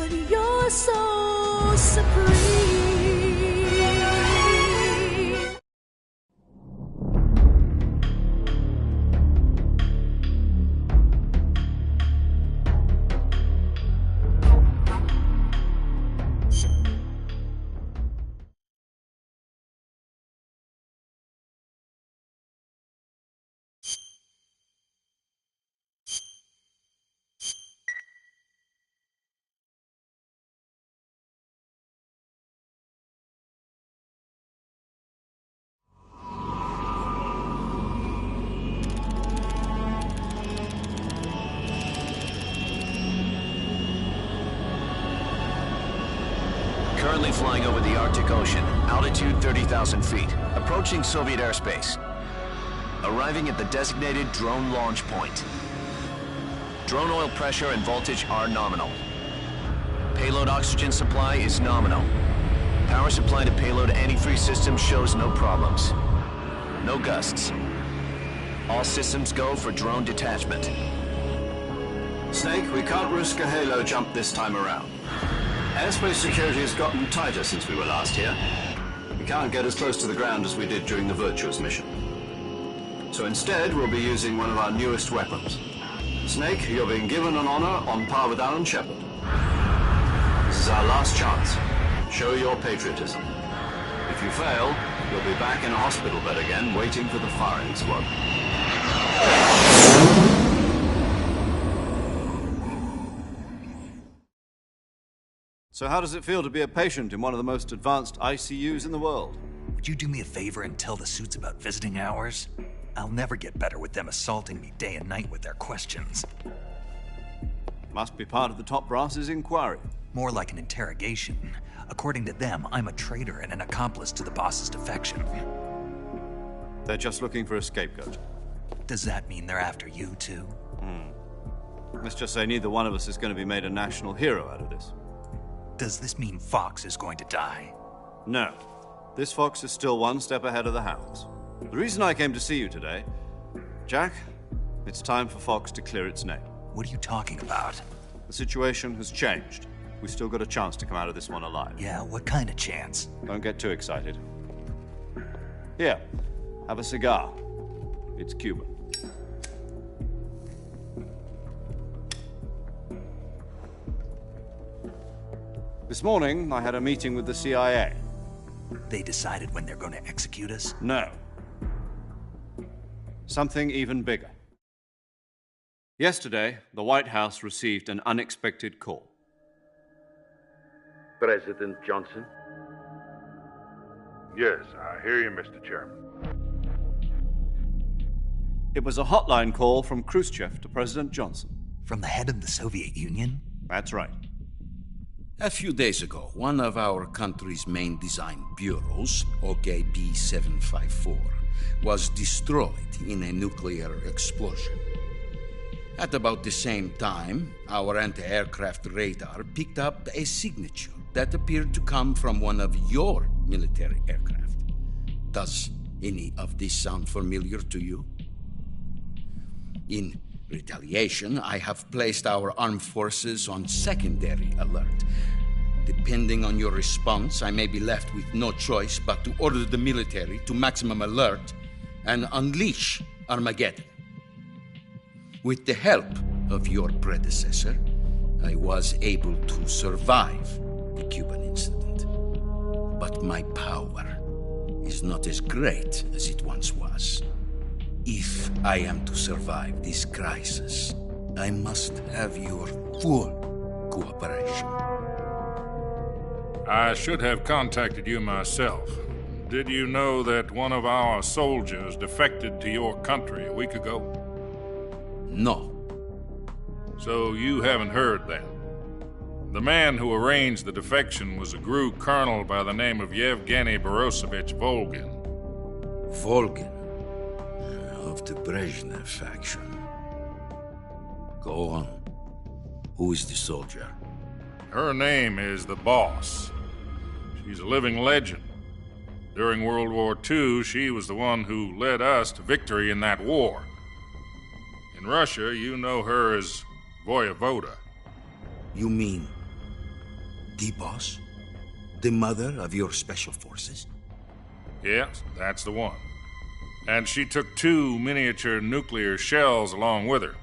but you're so supreme. Currently flying over the Arctic Ocean, altitude 30,000 feet, approaching Soviet airspace. Arriving at the designated drone launch point. Drone oil pressure and voltage are nominal. Payload oxygen supply is nominal. Power supply to payload antifreeze system shows no problems. No gusts. All systems go for drone detachment. Snake, we can't risk a halo jump this time around. Airspace security has gotten tighter since we were last here. We can't get as close to the ground as we did during the Virtuous mission. So instead, we'll be using one of our newest weapons. Snake, you're being given an honor on par with Alan Shepard. This is our last chance. Show your patriotism. If you fail, you'll be back in a hospital bed again, waiting for the firing squad. So how does it feel to be a patient in one of the most advanced ICUs in the world? Would you do me a favor and tell the suits about visiting hours? I'll never get better with them assaulting me day and night with their questions. Must be part of the top brass's inquiry. More like an interrogation. According to them, I'm a traitor and an accomplice to the boss's defection. They're just looking for a scapegoat. Does that mean they're after you, too? Let's just say neither one of us is going to be made a national hero out of this. Does this mean Fox is going to die? No. This fox is still one step ahead of the hounds. The reason I came to see you today, Jack, it's time for Fox to clear its name. What are you talking about? The situation has changed. We've still got a chance to come out of this one alive. Yeah, what kind of chance? Don't get too excited. Here, have a cigar. It's Cuban. This morning, I had a meeting with the CIA. They decided when they're going to execute us? No. Something even bigger. Yesterday, the White House received an unexpected call. President Johnson? Yes, I hear you, Mr. Chairman. It was a hotline call from Khrushchev to President Johnson. From the head of the Soviet Union? That's right. A few days ago, one of our country's main design bureaus, OKB-754, was destroyed in a nuclear explosion. At about the same time, our anti-aircraft radar picked up a signature that appeared to come from one of your military aircraft. Does any of this sound familiar to you? In retaliation, I have placed our armed forces on secondary alert. Depending on your response, I may be left with no choice but to order the military to maximum alert and unleash Armageddon. With the help of your predecessor, I was able to survive the Cuban incident. But my power is not as great as it once was. If I am to survive this crisis, I must have your full cooperation. I should have contacted you myself. Did you know that one of our soldiers defected to your country a week ago? No. So you haven't heard then? The man who arranged the defection was a GRU colonel by the name of Yevgeny Borosovich Volgin. Volgin? Of the Brezhnev faction. Go on. Who is the soldier? Her name is the Boss. She's a living legend. During World War II, she was the one who led us to victory in that war. In Russia, you know her as Voyevoda. You mean The boss? The mother of your special forces? Yes, that's the one. And she took 2 miniature nuclear shells along with her.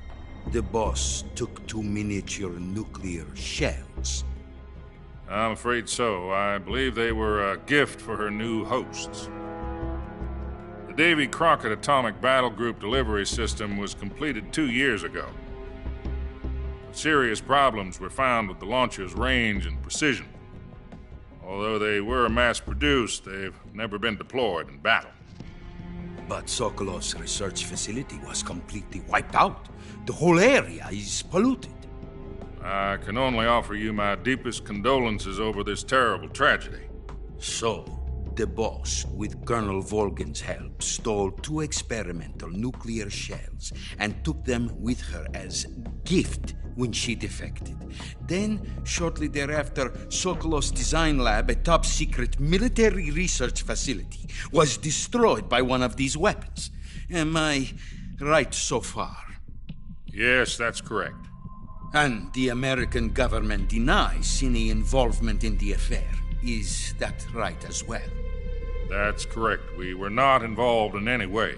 The boss took 2 miniature nuclear shells. I'm afraid so. I believe they were a gift for her new hosts. The Davy Crockett Atomic Battle Group delivery system was completed 2 years ago. But serious problems were found with the launcher's range and precision. Although they were mass-produced, they've never been deployed in battle. But Sokolov's research facility was completely wiped out. The whole area is polluted. I can only offer you my deepest condolences over this terrible tragedy. So, the boss, with Colonel Volgin's help, stole 2 experimental nuclear shells and took them with her as gift when she defected. Then, shortly thereafter, Sokolov's design lab, a top-secret military research facility, was destroyed by one of these weapons. Am I right so far? Yes, that's correct. And the American government denies any involvement in the affair. Is that right as well? That's correct. We were not involved in any way.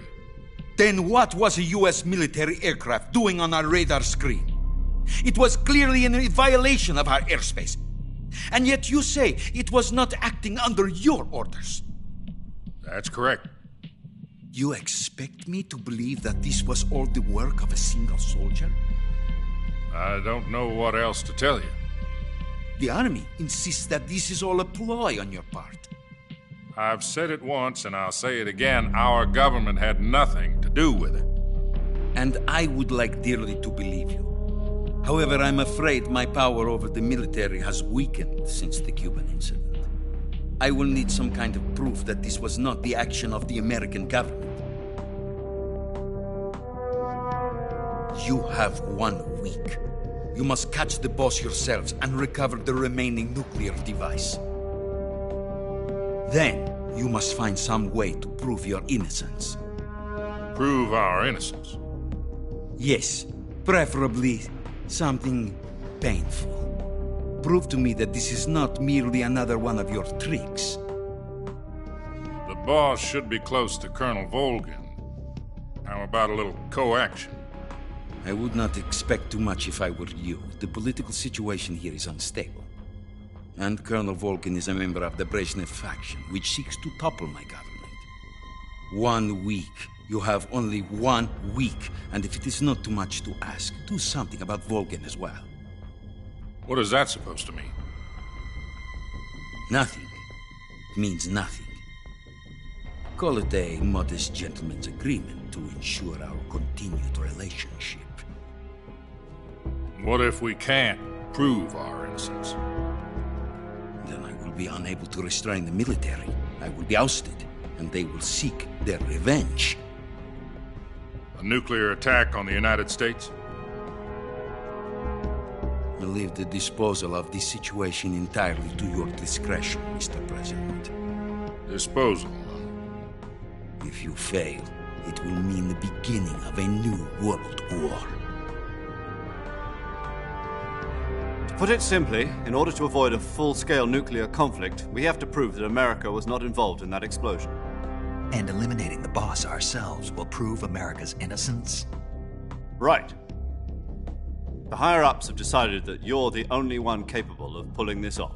Then what was a U.S. military aircraft doing on our radar screen? It was clearly in violation of our airspace. And yet you say it was not acting under your orders. That's correct. You expect me to believe that this was all the work of a single soldier? I don't know what else to tell you. The army insists that this is all a ploy on your part. I've said it once and I'll say it again. Our government had nothing to do with it. And I would like dearly to believe you. However, I'm afraid my power over the military has weakened since the Cuban incident. I will need some kind of proof that this was not the action of the American government. You have 1 week. You must catch the boss yourselves and recover the remaining nuclear device. Then, you must find some way to prove your innocence. Prove our innocence? Yes, preferably something painful. Prove to me that this is not merely another one of your tricks. The boss should be close to Colonel Volgin. How about a little co-action? I would not expect too much if I were you. The political situation here is unstable. And Colonel Volgin is a member of the Brezhnev faction, which seeks to topple my government. 1 week. You have only 1 week, and if it is not too much to ask, do something about Volgin as well. What is that supposed to mean? Nothing. It means nothing. Call it a modest gentleman's agreement to ensure our continued relationship. What if we can't prove our innocence? Then I will be unable to restrain the military. I will be ousted, and they will seek their revenge. A nuclear attack on the United States? I leave the disposal of this situation entirely to your discretion, Mr. President. Disposal? If you fail, it will mean the beginning of a new world war. To put it simply, in order to avoid a full-scale nuclear conflict, we have to prove that America was not involved in that explosion. And eliminating the boss ourselves will prove America's innocence? Right. The higher-ups have decided that you're the only one capable of pulling this off.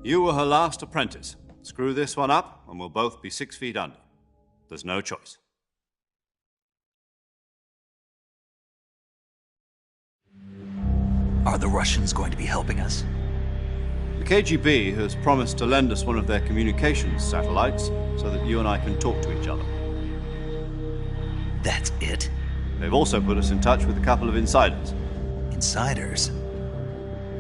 You were her last apprentice. Screw this one up, and we'll both be 6 feet under. There's no choice. Are the Russians going to be helping us? The KGB has promised to lend us one of their communications satellites so that you and I can talk to each other. That's it? They've also put us in touch with a couple of insiders. Insiders?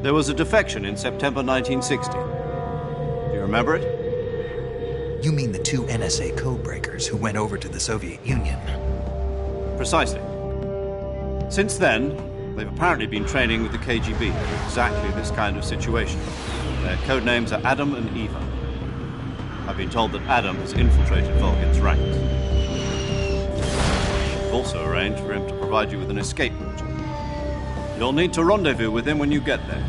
There was a defection in September 1960. Do you remember it? You mean the 2 NSA codebreakers who went over to the Soviet Union? Precisely. Since then, they've apparently been training with the KGB for exactly this kind of situation. Their code names are Adam and Eva. I've been told that Adam has infiltrated Volgin's ranks. I've also arranged for him to provide you with an escape route. You'll need to rendezvous with him when you get there.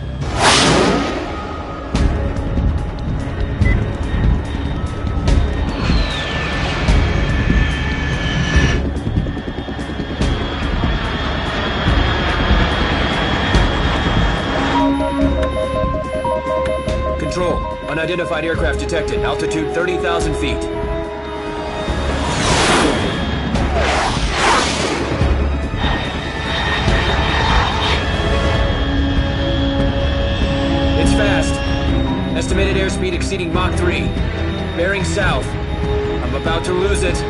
Control, unidentified aircraft detected. Altitude 30,000 feet. It's fast. Estimated airspeed exceeding Mach 3. Bearing south. I'm about to lose it.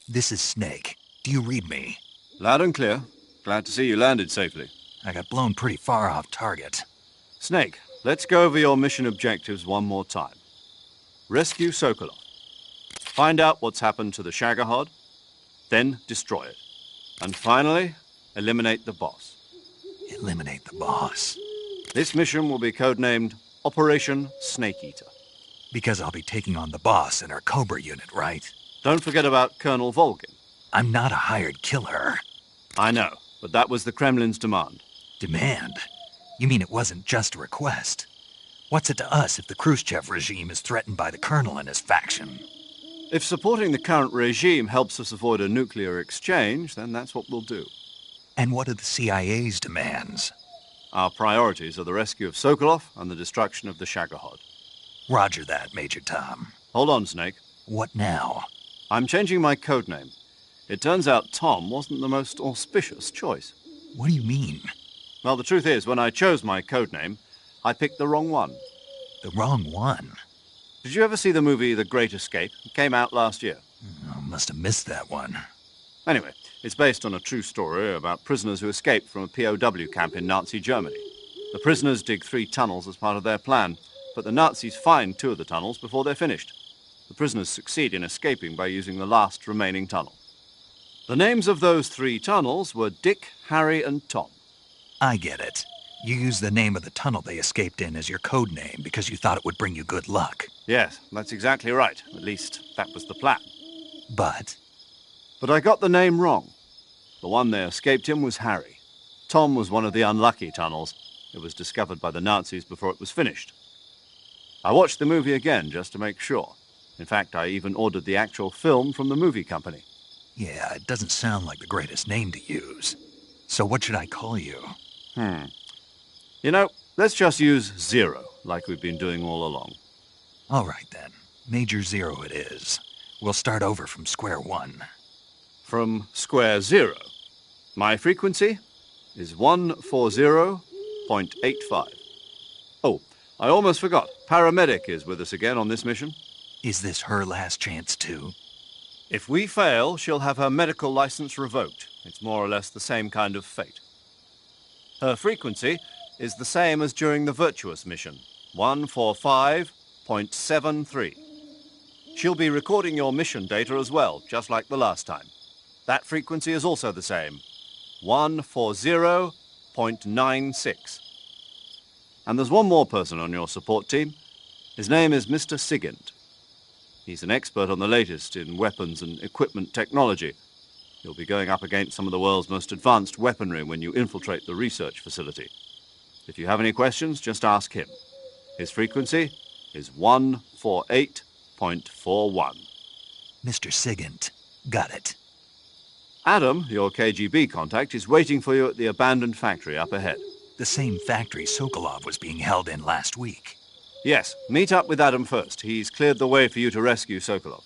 This is Snake. Do you read me? Loud and clear. Glad to see you landed safely. I got blown pretty far off target. Snake, let's go over your mission objectives one more time. Rescue Sokolov. Find out what's happened to the Shagohod, then destroy it. And finally, eliminate the boss. Eliminate the boss. This mission will be codenamed Operation Snake Eater. Because I'll be taking on the boss in our Cobra unit, right? Don't forget about Colonel Volgin. I'm not a hired killer. I know, but that was the Kremlin's demand. Demand? You mean it wasn't just a request? What's it to us if the Khrushchev regime is threatened by the Colonel and his faction? If supporting the current regime helps us avoid a nuclear exchange, then that's what we'll do. And what are the CIA's demands? Our priorities are the rescue of Sokolov and the destruction of the Shagohod. Roger that, Major Tom. Hold on, Snake. What now? I'm changing my codename. It turns out Tom wasn't the most auspicious choice. What do you mean? Well, the truth is, when I chose my codename, I picked the wrong one. The wrong one? Did you ever see the movie The Great Escape? It came out last year. I must have missed that one. Anyway, it's based on a true story about prisoners who escaped from a POW camp in Nazi Germany. The prisoners dig 3 tunnels as part of their plan, but the Nazis find 2 of the tunnels before they're finished. The prisoners succeed in escaping by using the last remaining tunnel. The names of those 3 tunnels were Dick, Harry, and Tom. I get it. You used the name of the tunnel they escaped in as your code name because you thought it would bring you good luck. Yes, that's exactly right. At least, that was the plan. But I got the name wrong. The one they escaped in was Harry. Tom was one of the unlucky tunnels. It was discovered by the Nazis before it was finished. I watched the movie again just to make sure. In fact, I even ordered the actual film from the movie company. yeah, it doesn't sound like the greatest name to use. So what should I call you? You know, let's just use Zero, like we've been doing all along. All right, then. Major Zero it is. We'll start over from square one. From square zero. My frequency is 140.85. Oh, I almost forgot. Paramedic is with us again on this mission. Is this her last chance, too? If we fail, she'll have her medical license revoked. It's more or less the same kind of fate. Her frequency is the same as during the Virtuous mission, 145.73. She'll be recording your mission data as well, just like the last time. That frequency is also the same, 140.96. And there's one more person on your support team. His name is Mr. Sigint. He's an expert on the latest in weapons and equipment technology. You'll be going up against some of the world's most advanced weaponry when you infiltrate the research facility. If you have any questions, just ask him. His frequency is 148.41. Mr. Sigint, Got it. Adam, your KGB contact, is waiting for you at the abandoned factory up ahead. The same factory Sokolov was being held in last week. Yes, meet up with Adam first. He's cleared the way for you to rescue Sokolov.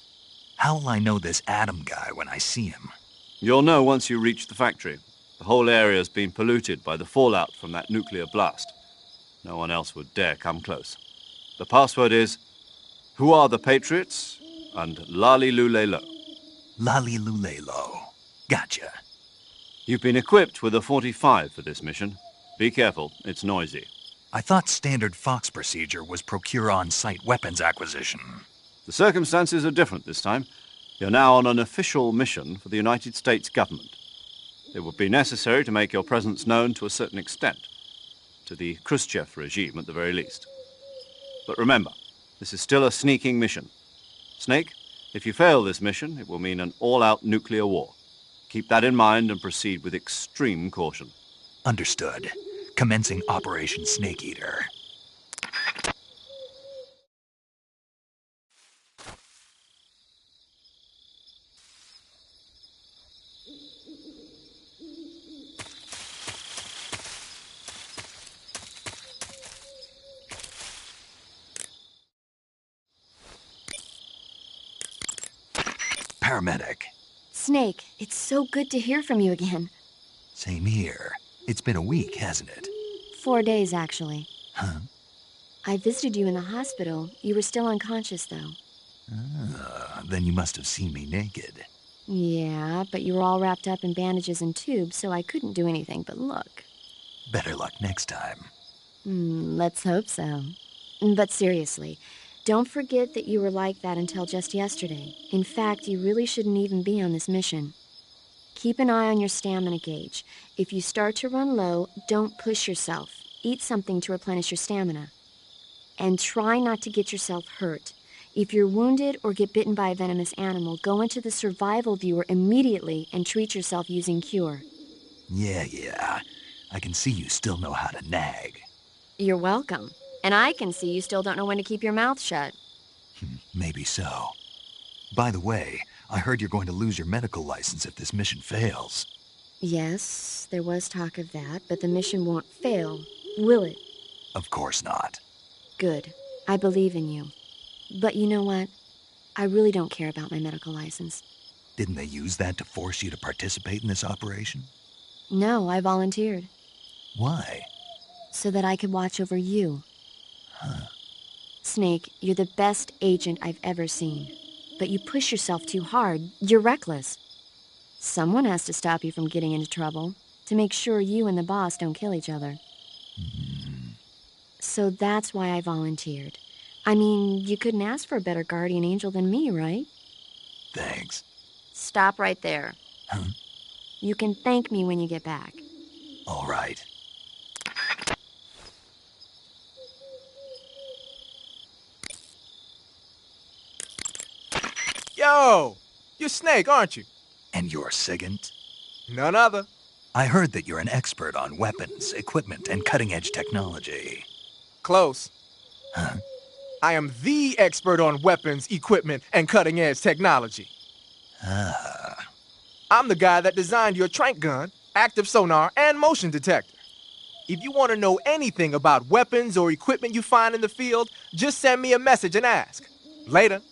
How will I know this Adam guy when I see him? You'll know once you reach the factory. The whole area's been polluted by the fallout from that nuclear blast. No one else would dare come close. The password is, "Who are the Patriots?" and "Lali Lule Lo." Lali Lulelo. Gotcha. You've been equipped with a 45 for this mission. Be careful, it's noisy. I thought standard Fox procedure was procure on-site weapons acquisition. The circumstances are different this time. You're now on an official mission for the United States government. It would be necessary to make your presence known to a certain extent, to the Khrushchev regime at the very least. But remember, this is still a sneaking mission. Snake, if you fail this mission, it will mean an all-out nuclear war. Keep that in mind and proceed with extreme caution. Understood. Commencing Operation Snake Eater. Paramedic. Snake, it's so good to hear from you again. Same here. It's been a week, hasn't it? 4 days, actually. Huh? I visited you in the hospital. You were still unconscious, though. Then you must have seen me naked. Yeah, but you were all wrapped up in bandages and tubes, so I couldn't do anything but look. Better luck next time. Let's hope so. But seriously, don't forget that you were like that until just yesterday. In fact, you really shouldn't even be on this mission. Keep an eye on your stamina gauge. If you start to run low, don't push yourself. Eat something to replenish your stamina. And try not to get yourself hurt. If you're wounded or get bitten by a venomous animal, go into the survival viewer immediately and treat yourself using Cure. Yeah. I can see you still know how to nag. You're welcome. And I can see you still don't know when to keep your mouth shut. Maybe so. By the way, I heard you're going to lose your medical license if this mission fails. Yes, there was talk of that, but the mission won't fail, will it? Of course not. Good. I believe in you. But you know what? I really don't care about my medical license. Didn't they use that to force you to participate in this operation? No, I volunteered. Why? So that I could watch over you. Huh. Snake, you're the best agent I've ever seen. But you push yourself too hard. You're reckless. Someone has to stop you from getting into trouble, to make sure you and the boss don't kill each other. So that's why I volunteered. I mean, you couldn't ask for a better guardian angel than me, right? Thanks. Stop right there. Huh? You can thank me when you get back. All right. Yo! You're Snake, aren't you? And you're Sigint? None other. I heard that you're an expert on weapons, equipment, and cutting-edge technology. Close. Huh? I am the expert on weapons, equipment, and cutting-edge technology. Ah. I'm the guy that designed your trank gun, active sonar, and motion detector. If you want to know anything about weapons or equipment you find in the field, just send me a message and ask. Later.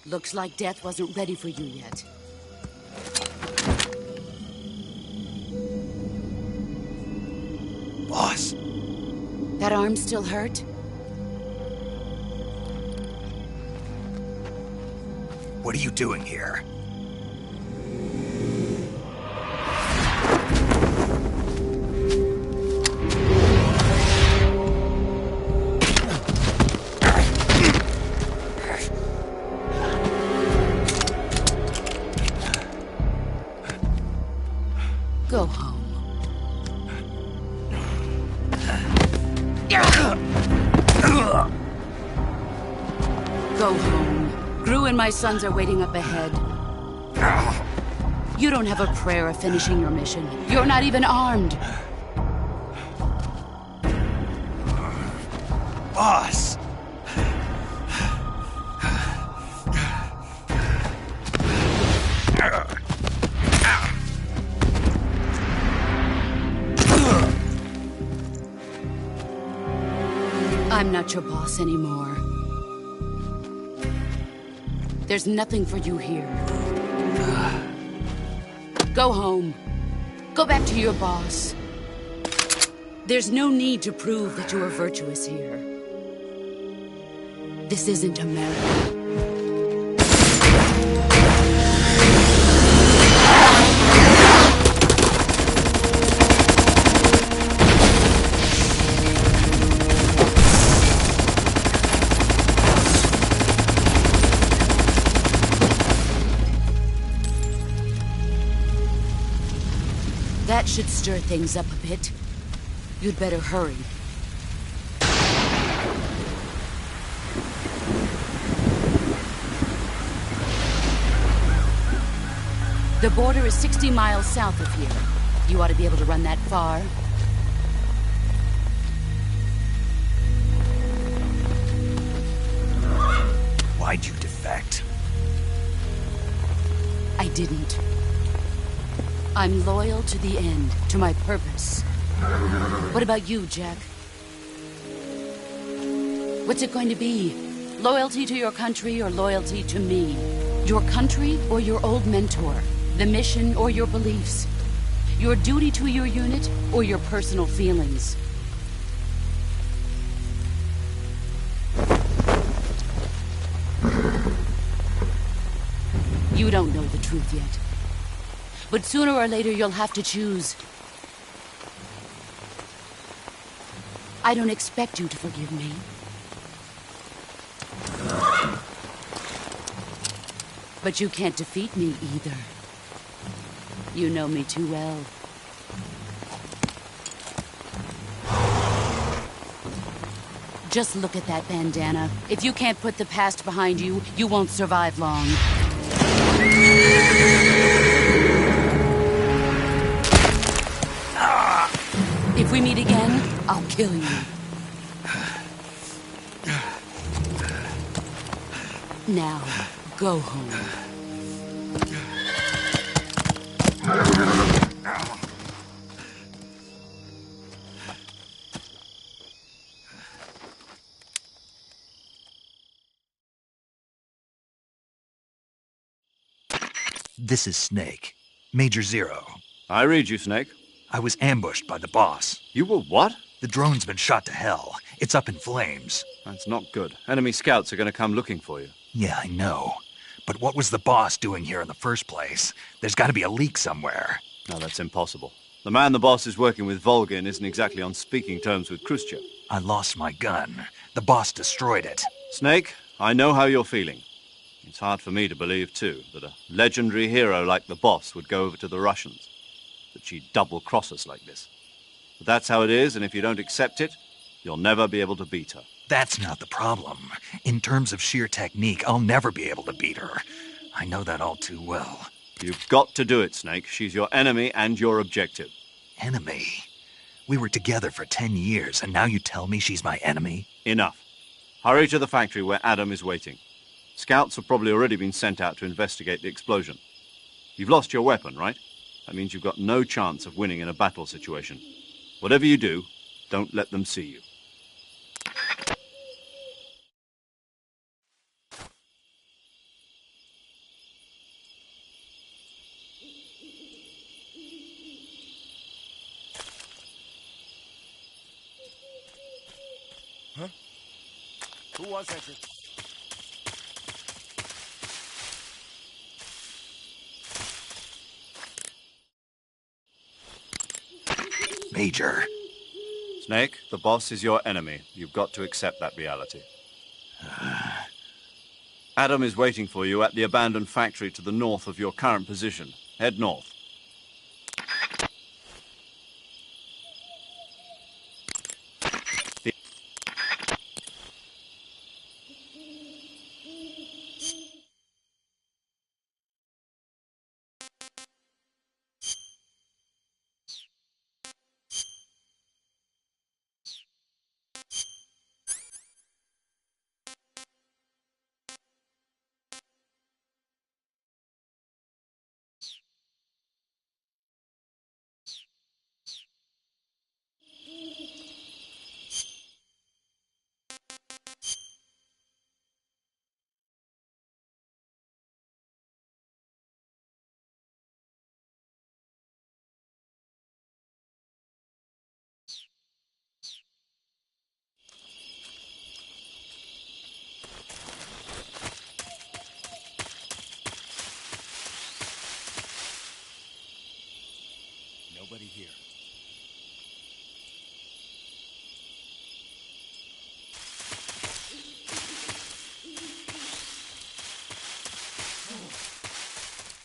Looks like death wasn't ready for you yet. Boss. That arm still hurt? What are you doing here? Go home. Go home. Gru and my sons are waiting up ahead. You don't have a prayer of finishing your mission. You're not even armed. Boss! I'm not your boss anymore. There's nothing for you here. Go home. Go back to your boss. There's no need to prove that you are virtuous here. This isn't America. That should stir things up a bit. You'd better hurry. The border is 60 miles south of here. You ought to be able to run that far. Why'd you defect? I didn't. I'm loyal to the end, to my purpose. What about you, Jack? What's it going to be? Loyalty to your country or loyalty to me? Your country or your old mentor? The mission or your beliefs? Your duty to your unit or your personal feelings? You don't know the truth yet. But sooner or later you'll have to choose. I don't expect you to forgive me. But you can't defeat me either. You know me too well. Just look at that bandana. If you can't put the past behind you, you won't survive long. If we meet again, I'll kill you. Now, go home. This is Snake. Major Zero. I read you, Snake. I was ambushed by the boss. You were what? The drone's been shot to hell. It's up in flames. That's not good. Enemy scouts are going to come looking for you. Yeah, I know. But what was the boss doing here in the first place? There's got to be a leak somewhere. No, that's impossible. The man the boss is working with, Volgin, isn't exactly on speaking terms with Khrushchev. I lost my gun. The boss destroyed it. Snake, I know how you're feeling. It's hard for me to believe, too, that a legendary hero like the boss would go over to the Russians. That she'd double-cross us like this. But that's how it is, and if you don't accept it, you'll never be able to beat her. That's not the problem. In terms of sheer technique, I'll never be able to beat her. I know that all too well. You've got to do it, Snake. She's your enemy and your objective. Enemy? We were together for 10 years, and now you tell me she's my enemy? Enough. Hurry to the factory where Adam is waiting. Scouts have probably already been sent out to investigate the explosion. You've lost your weapon, right? That means you've got no chance of winning in a battle situation. Whatever you do, don't let them see you. Huh? Who was that? Major. Snake, the boss is your enemy. You've got to accept that reality. Adam is waiting for you at the abandoned factory to the north of your current position. Head north. Nobody here.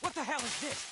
What the hell is this?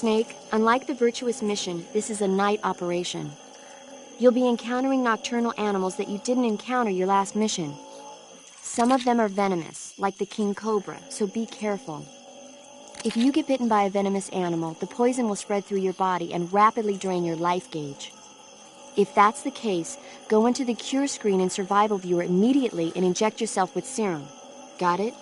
Snake, unlike the Virtuous mission, this is a night operation. You'll be encountering nocturnal animals that you didn't encounter your last mission. Some of them are venomous, like the king cobra, so be careful. If you get bitten by a venomous animal, the poison will spread through your body and rapidly drain your life gauge. If that's the case, go into the cure screen and survival viewer immediately and inject yourself with serum. Got it?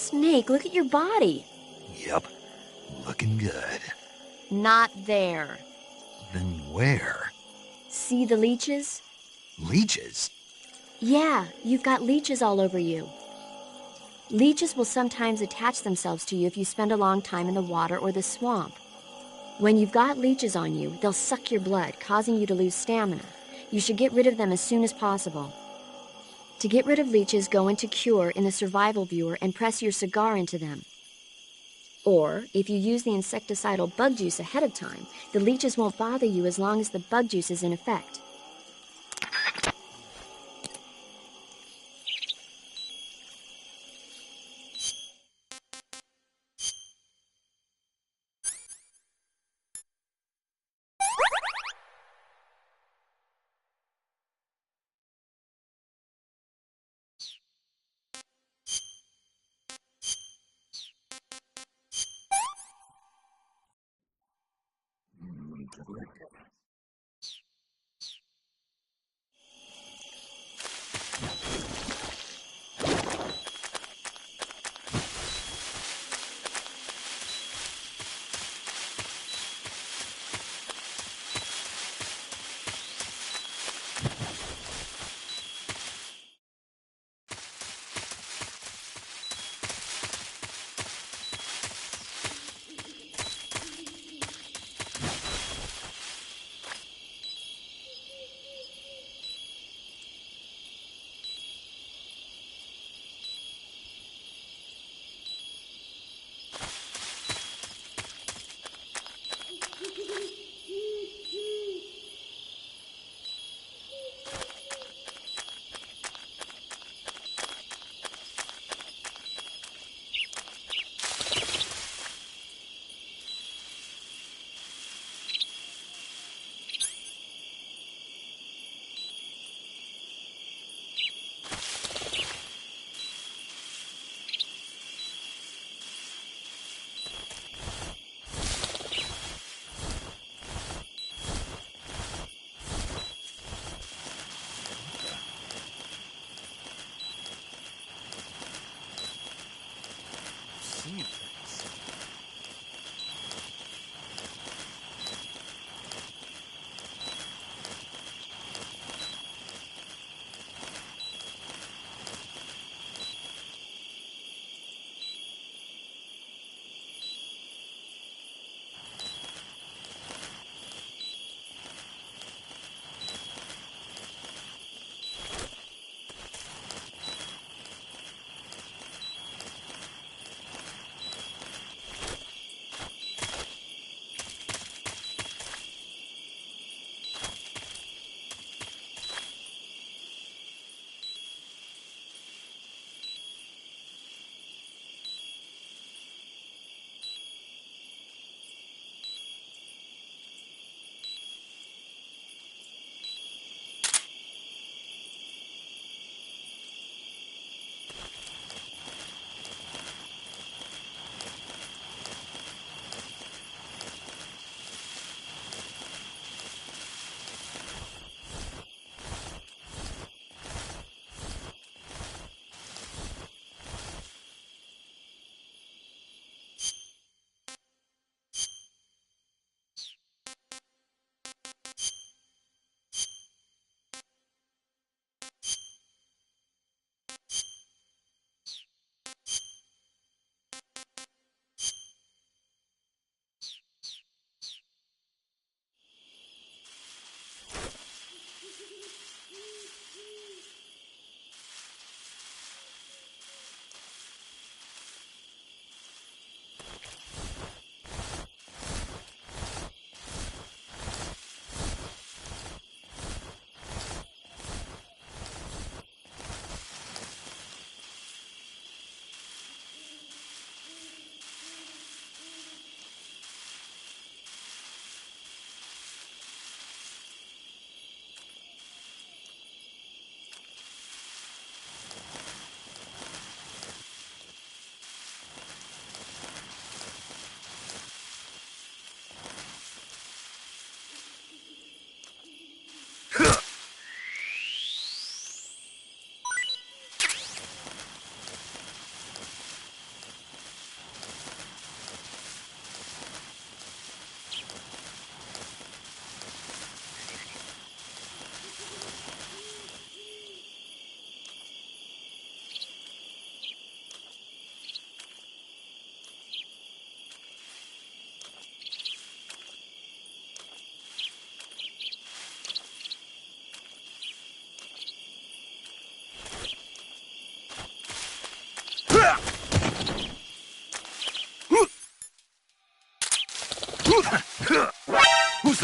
Snake, look at your body. Yep, looking good. Not there. Then where? See the leeches? Leeches? Yeah, you've got leeches all over you. Leeches will sometimes attach themselves to you if you spend a long time in the water or the swamp. When you've got leeches on you, they'll suck your blood, causing you to lose stamina. You should get rid of them as soon as possible. To get rid of leeches, go into Cure in the survival viewer and press your cigar into them. Or, if you use the insecticidal bug juice ahead of time, the leeches won't bother you as long as the bug juice is in effect.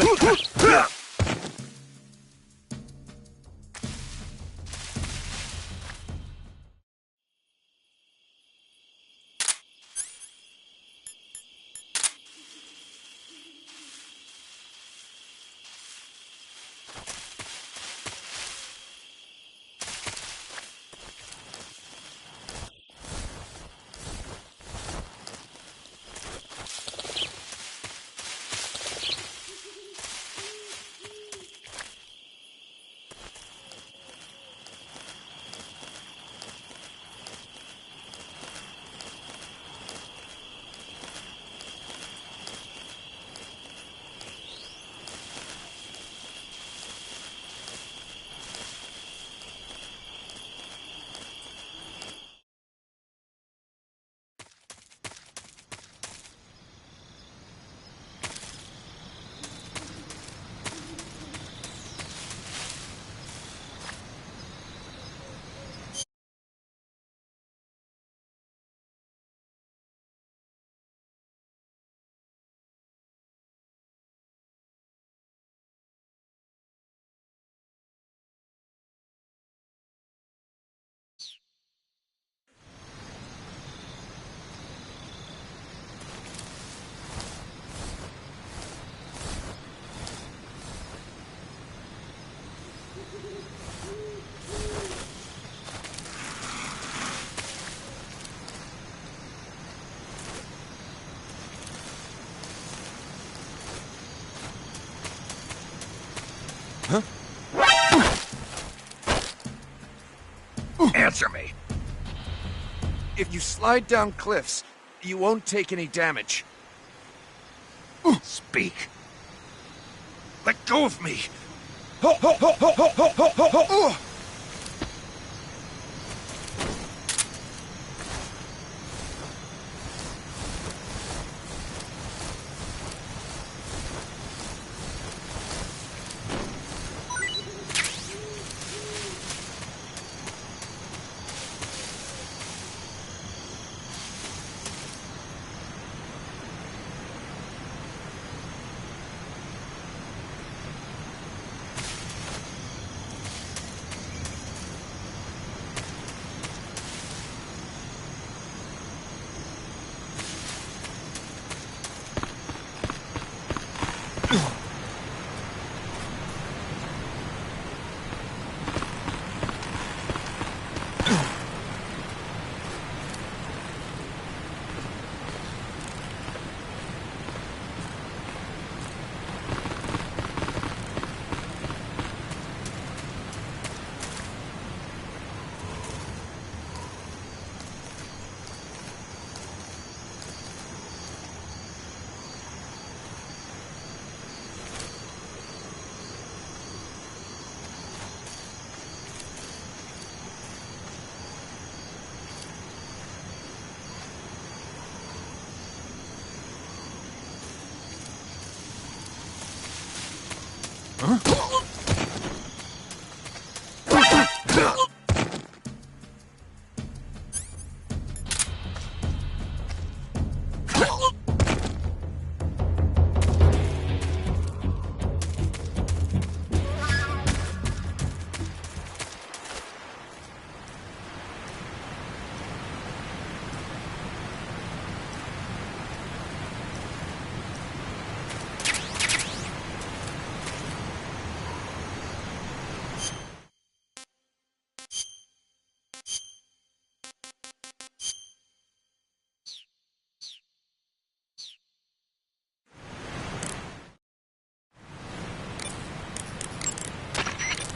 use them! Answer me. If you slide down cliffs, you won't take any damage. Speak. Let go of me.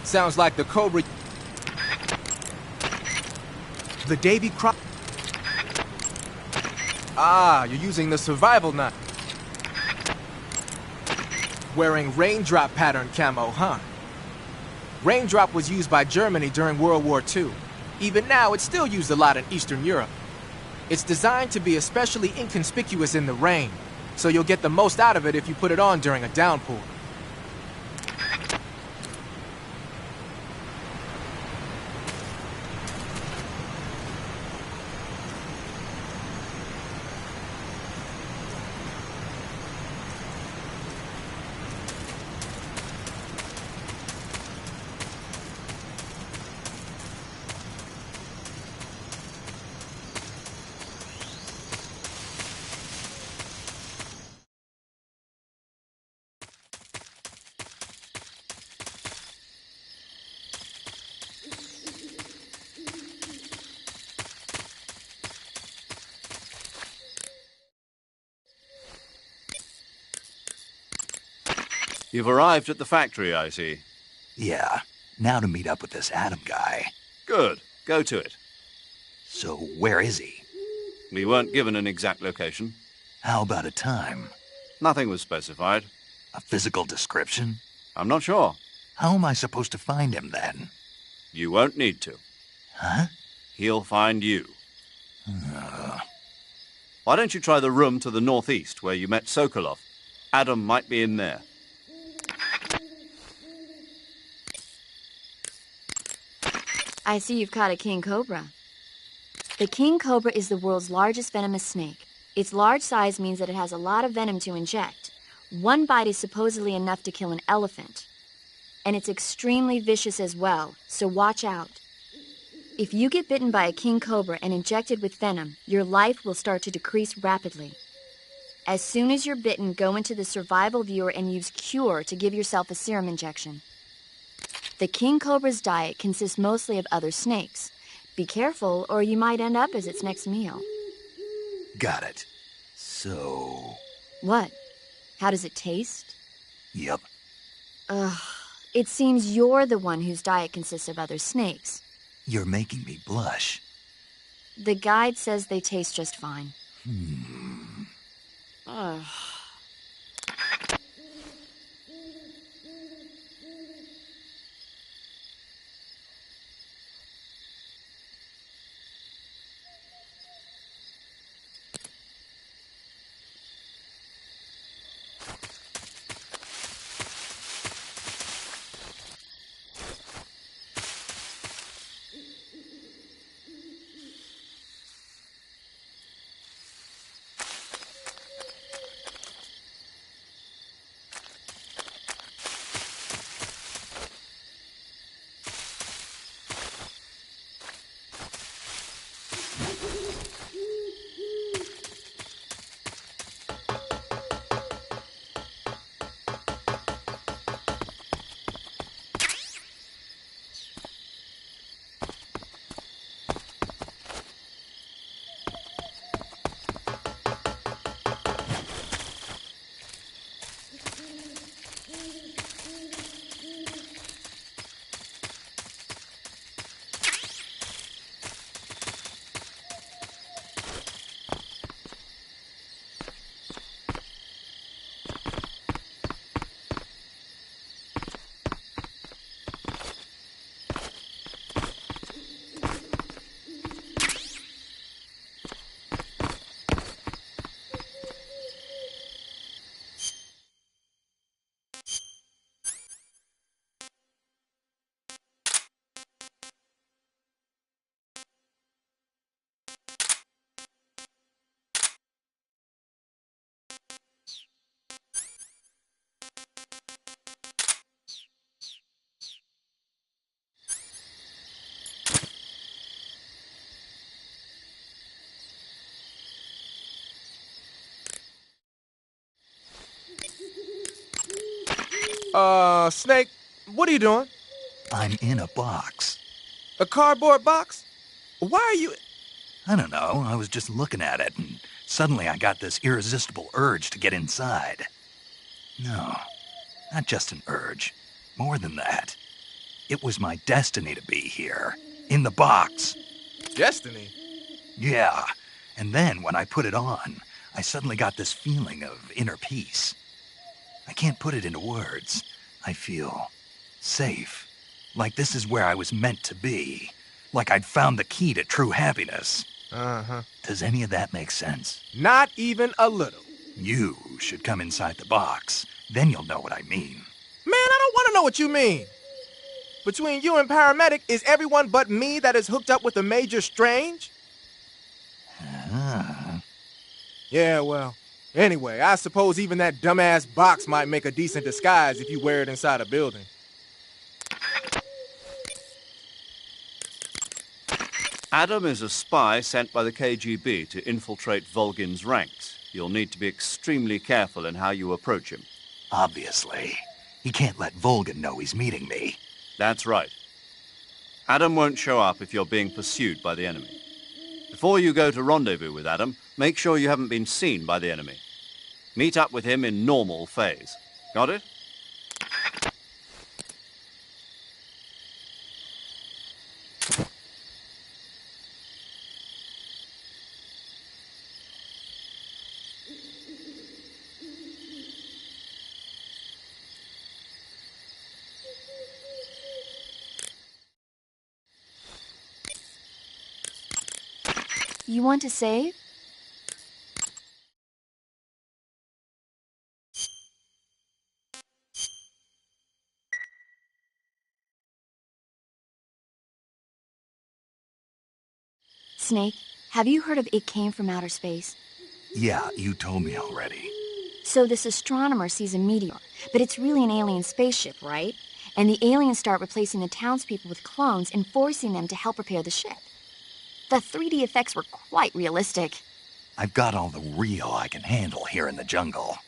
Sounds like the Cobra... The Davy Croc... Ah, you're using the survival knife. Wearing raindrop pattern camo, huh? Raindrop was used by Germany during World War II. Even now, it's still used a lot in Eastern Europe. It's designed to be especially inconspicuous in the rain, so you'll get the most out of it if you put it on during a downpour. You've arrived at the factory, I see. Yeah, now to meet up with this Adam guy. Good. Go to it. So where is he? We weren't given an exact location. How about a time? Nothing was specified. A physical description? I'm not sure. How am I supposed to find him then? You won't need to. Huh? He'll find you. Why don't you try the room to the northeast where you met Sokolov? Adam might be in there. I see you've caught a king cobra. The king cobra is the world's largest venomous snake. Its large size means that it has a lot of venom to inject. One bite is supposedly enough to kill an elephant. And it's extremely vicious as well, so watch out. If you get bitten by a king cobra and injected with venom, your life will start to decrease rapidly. As soon as you're bitten, go into the survival viewer and use Cure to give yourself a serum injection. The king cobra's diet consists mostly of other snakes. Be careful, or you might end up as its next meal. Got it. So... What? How does it taste? Yep. Ugh. It seems you're the one whose diet consists of other snakes. You're making me blush. The guide says they taste just fine. Ugh. Snake, what are you doing? I'm in a box. A cardboard box? Why are you... I don't know, I was just looking at it, and suddenly I got this irresistible urge to get inside. No, not just an urge. More than that. It was my destiny to be here, in the box. Destiny? Yeah, and then when I put it on, I suddenly got this feeling of inner peace. I can't put it into words. I feel safe. Like this is where I was meant to be. Like I'd found the key to true happiness. Uh-huh. Does any of that make sense? Not even a little. You should come inside the box. Then you'll know what I mean. Man, I don't want to know what you mean. Between you and Paramedic, is everyone but me that is hooked up with a Major Strange? Yeah, well, anyway, I suppose even that dumbass box might make a decent disguise if you wear it inside a building. Adam is a spy sent by the KGB to infiltrate Volgin's ranks. You'll need to be extremely careful in how you approach him. Obviously. He can't let Volgin know he's meeting me. That's right. Adam won't show up if you're being pursued by the enemy. Before you go to rendezvous with Adam, make sure you haven't been seen by the enemy. Meet up with him in normal phase. Got it? You want to save? Snake, have you heard of It Came from Outer Space? Yeah, you told me already. So this astronomer sees a meteor, but it's really an alien spaceship, right? And the aliens start replacing the townspeople with clones and forcing them to help repair the ship. The 3D effects were quite realistic. I've got all the real I can handle here in the jungle.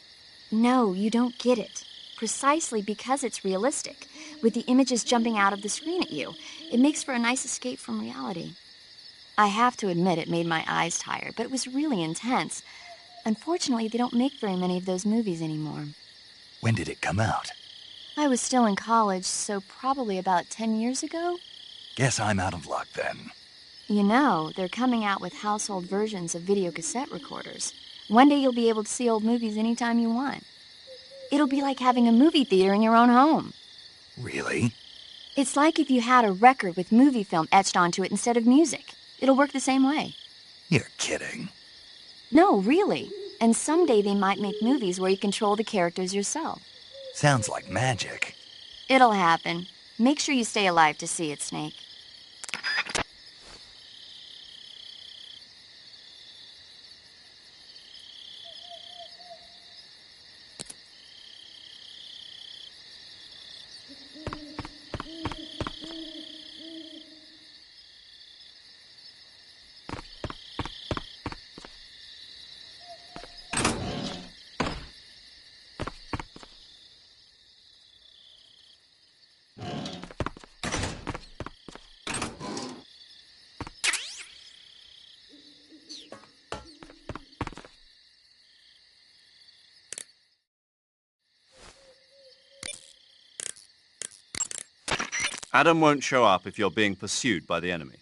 No, you don't get it. Precisely because it's realistic, with the images jumping out of the screen at you, it makes for a nice escape from reality. I have to admit it made my eyes tired, but it was really intense. Unfortunately, they don't make very many of those movies anymore. When did it come out? I was still in college, so probably about 10 years ago. Guess I'm out of luck then. You know, they're coming out with household versions of video cassette recorders. One day you'll be able to see old movies anytime you want. It'll be like having a movie theater in your own home. Really? It's like if you had a record with movie film etched onto it instead of music. It'll work the same way. You're kidding. No, really. And someday they might make movies where you control the characters yourself. Sounds like magic. It'll happen. Make sure you stay alive to see it, Snake. Adam won't show up if you're being pursued by the enemy.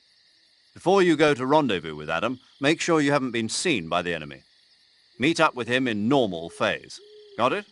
Before you go to rendezvous with Adam, make sure you haven't been seen by the enemy. Meet up with him in normal phase. Got it?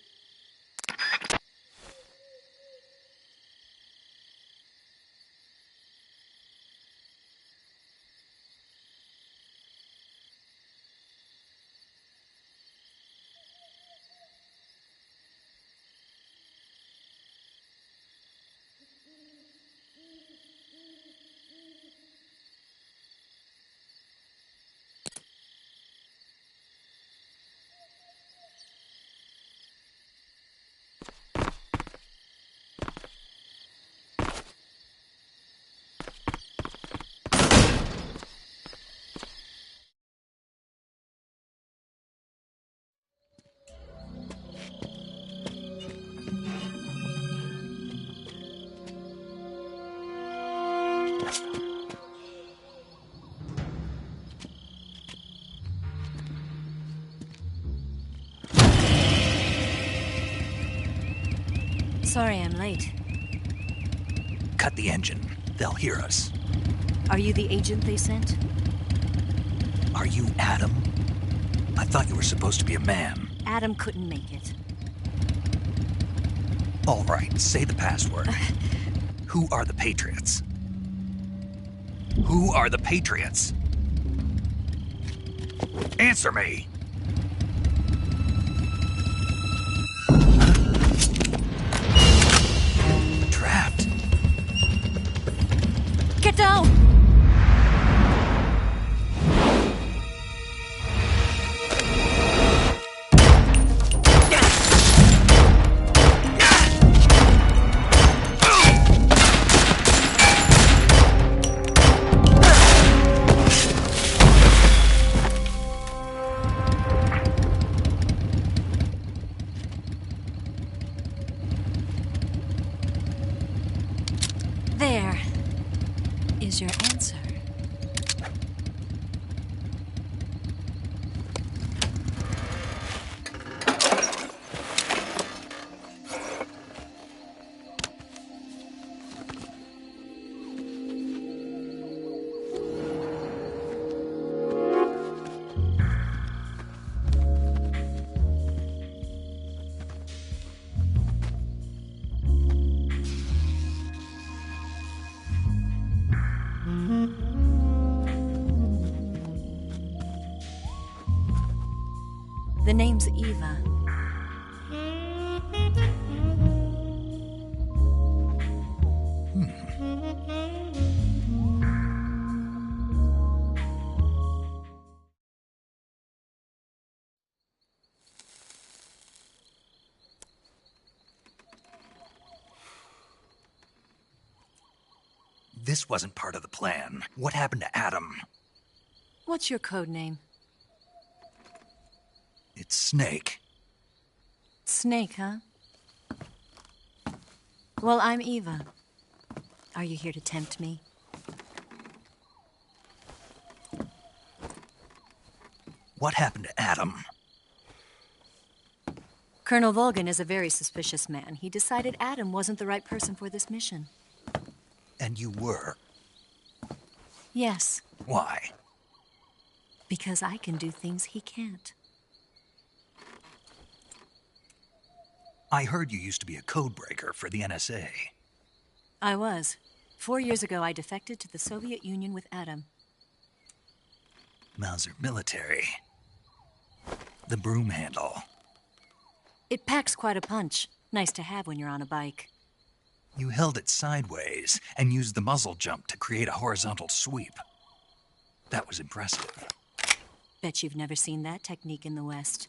Sorry I'm late. Cut the engine. They'll hear us. Are you the agent they sent? Are you Adam? I thought you were supposed to be a man. Adam couldn't make it. All right, say the password. Who are the Patriots? Who are the Patriots? Answer me! Trapped. Get down! There is your answer. The name's Eva. This wasn't part of the plan. What happened to Adam? What's your code name? It's Snake. Snake, huh? Well, I'm Eva. Are you here to tempt me? What happened to Adam? Colonel Volgan is a very suspicious man. He decided Adam wasn't the right person for this mission. And you were? Yes. Why? Because I can do things he can't. I heard you used to be a codebreaker for the NSA. I was. 4 years ago, I defected to the Soviet Union with Adam. Mauser military. The broom handle. It packs quite a punch. Nice to have when you're on a bike. You held it sideways and used the muzzle jump to create a horizontal sweep. That was impressive. Bet you've never seen that technique in the West.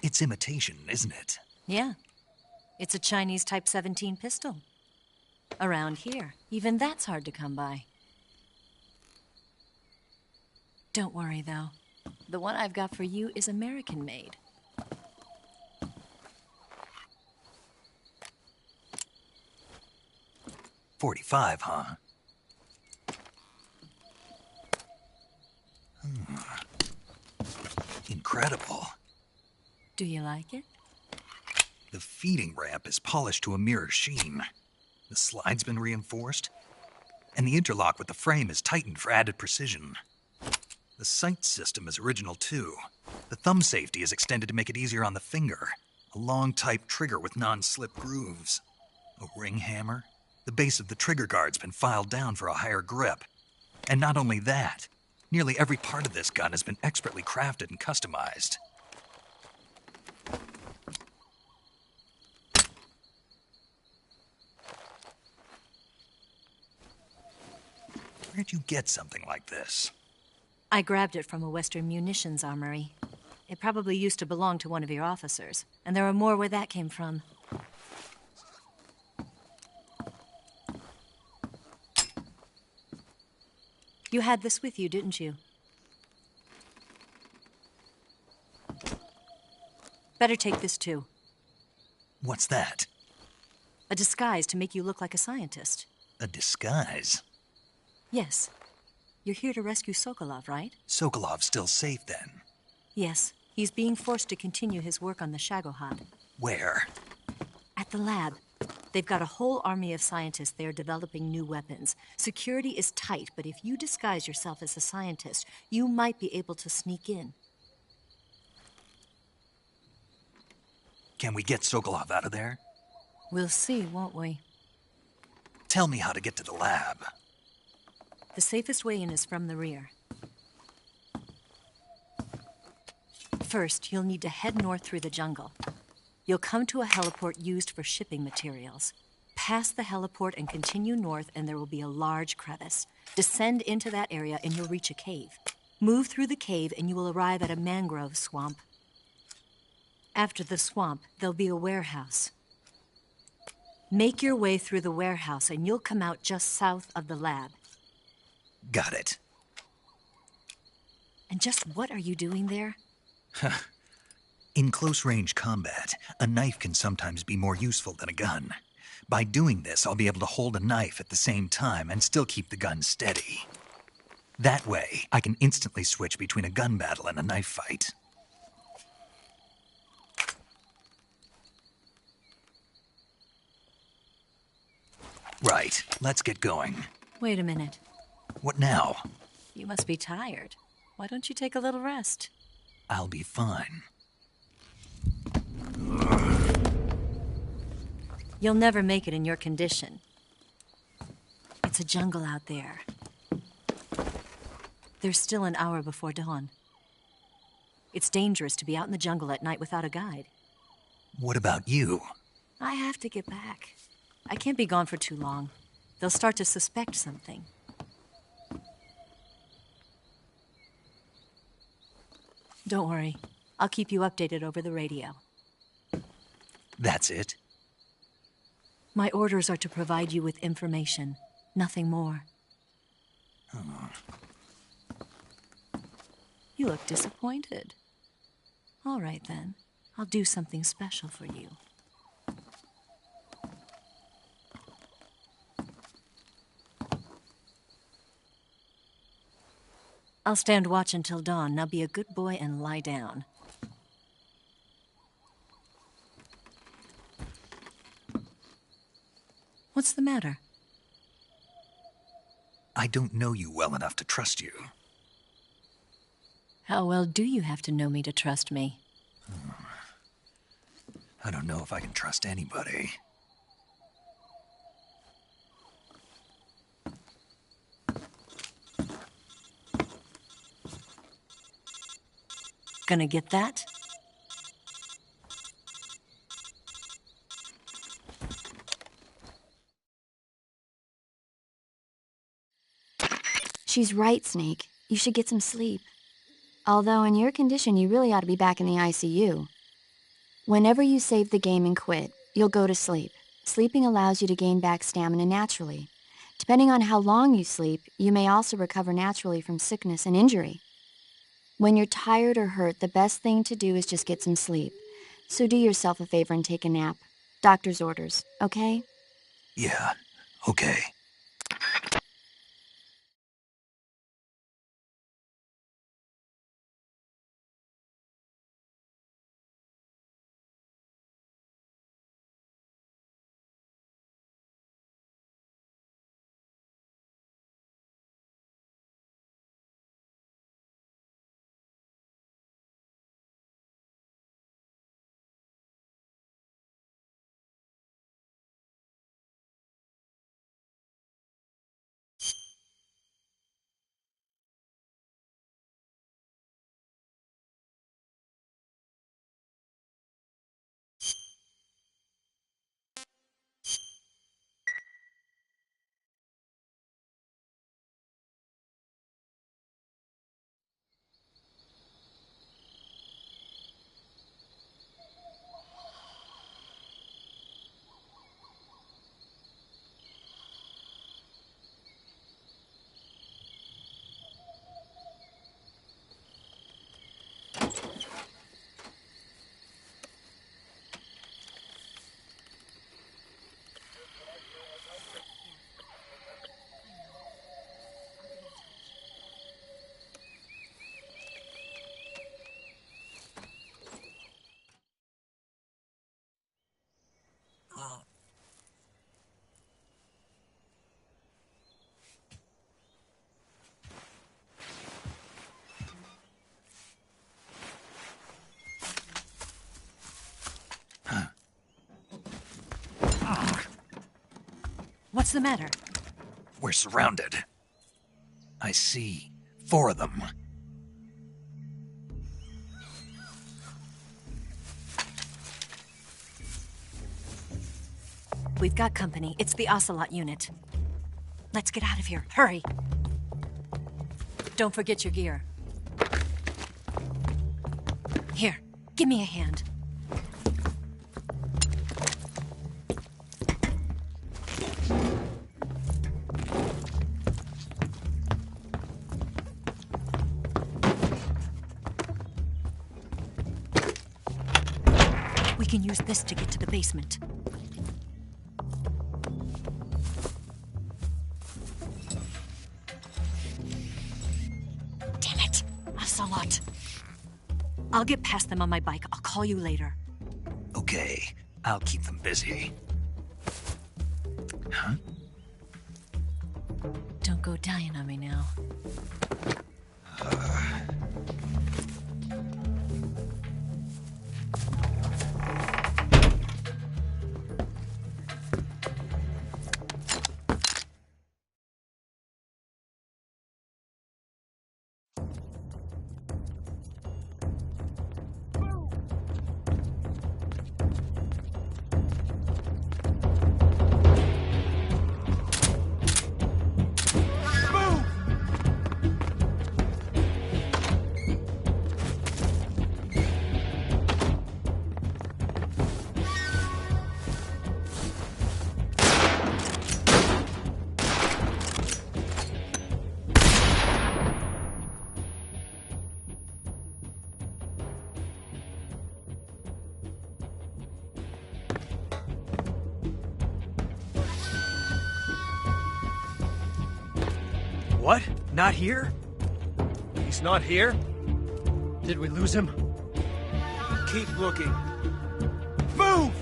It's imitation, isn't it? Yeah. It's a Chinese Type 17 pistol. Around here, even that's hard to come by. Don't worry, though. The one I've got for you is American-made. .45, huh? Incredible. Do you like it? The feeding ramp is polished to a mirror sheen. The slide's been reinforced, and the interlock with the frame is tightened for added precision. The sight system is original too. The thumb safety is extended to make it easier on the finger. A long type trigger with non-slip grooves. A ring hammer. The base of the trigger guard's been filed down for a higher grip. And not only that, nearly every part of this gun has been expertly crafted and customized. Where'd you get something like this? I grabbed it from a Western munitions armory. It probably used to belong to one of your officers, and there are more where that came from. You had this with you, didn't you? Better take this too. What's that? A disguise to make you look like a scientist. A disguise? Yes. You're here to rescue Sokolov, right? Sokolov's still safe then? Yes. He's being forced to continue his work on the Shagohod. Where? At the lab. They've got a whole army of scientists there developing new weapons. Security is tight, but if you disguise yourself as a scientist, you might be able to sneak in. Can we get Sokolov out of there? We'll see, won't we? Tell me how to get to the lab. The safest way in is from the rear. First, you'll need to head north through the jungle. You'll come to a heliport used for shipping materials. Pass the heliport and continue north, and there will be a large crevice. Descend into that area, and you'll reach a cave. Move through the cave, and you will arrive at a mangrove swamp. After the swamp, there'll be a warehouse. Make your way through the warehouse, and you'll come out just south of the lab. Got it. And just what are you doing there? In close-range combat, a knife can sometimes be more useful than a gun. By doing this, I'll be able to hold a knife at the same time and still keep the gun steady. That way, I can instantly switch between a gun battle and a knife fight. Right, let's get going. Wait a minute. What now? You must be tired. Why don't you take a little rest? I'll be fine. You'll never make it in your condition. It's a jungle out there. There's still an hour before dawn. It's dangerous to be out in the jungle at night without a guide. What about you? I have to get back. I can't be gone for too long. They'll start to suspect something. Don't worry. I'll keep you updated over the radio. That's it? My orders are to provide you with information, nothing more. Oh. You look disappointed. All right, then. I'll do something special for you. I'll stand watch until dawn. Now be a good boy and lie down. What's the matter? I don't know you well enough to trust you. How well do you have to know me to trust me? I don't know if I can trust anybody. Gonna get that? She's right, Snake. You should get some sleep. Although in your condition, you really ought to be back in the ICU. Whenever you save the game and quit, you'll go to sleep. Sleeping allows you to gain back stamina naturally. Depending on how long you sleep, you may also recover naturally from sickness and injury. When you're tired or hurt, the best thing to do is just get some sleep. So do yourself a favor and take a nap. Doctor's orders, okay? Yeah, okay. What's the matter? We're surrounded. I see 4 of them. We've got company. It's the Ocelot unit. Let's get out of here. Hurry! Don't forget your gear. Here, give me a hand. We can use this to get to the basement. Damn it! Ocelot! I'll get past them on my bike. I'll call you later. Okay, I'll keep them busy. Huh? Don't go dying on me now. Not here? He's not here? Did we lose him? Keep looking. Move!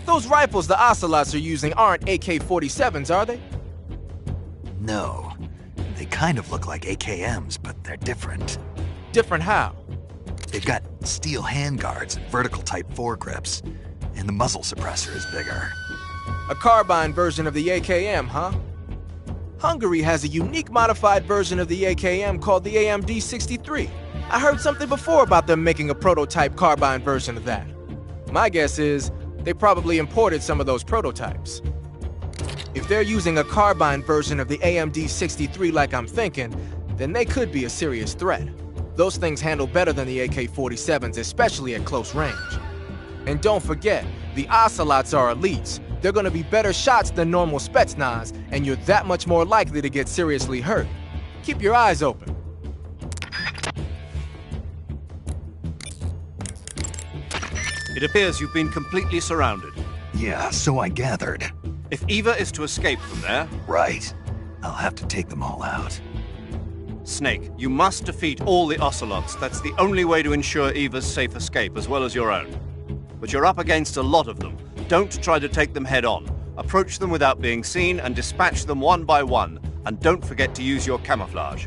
Those rifles the Ocelots are using aren't AK-47s, are they? No. They kind of look like AKMs, but they're different. Different how? They've got steel handguards and vertical type foregrips, and the muzzle suppressor is bigger. A carbine version of the AKM, huh? Hungary has a unique modified version of the AKM called the AMD-63. I heard something before about them making a prototype carbine version of that. My guess is they probably imported some of those prototypes. If they're using a carbine version of the AMD-63 like I'm thinking, then they could be a serious threat. Those things handle better than the AK-47s, especially at close range. And don't forget, the Ocelots are elites. They're gonna be better shots than normal Spetsnaz, and you're that much more likely to get seriously hurt. Keep your eyes open. It appears you've been completely surrounded. Yeah, so I gathered. If Eva is to escape from there... Right. I'll have to take them all out. Snake, you must defeat all the Ocelots. That's the only way to ensure Eva's safe escape, as well as your own. But you're up against a lot of them. Don't try to take them head on. Approach them without being seen and dispatch them one by one. And don't forget to use your camouflage.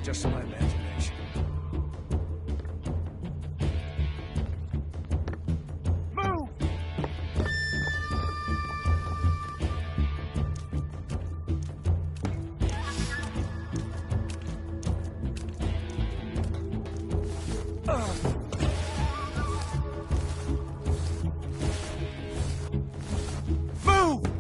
Just my imagination. Move! Move!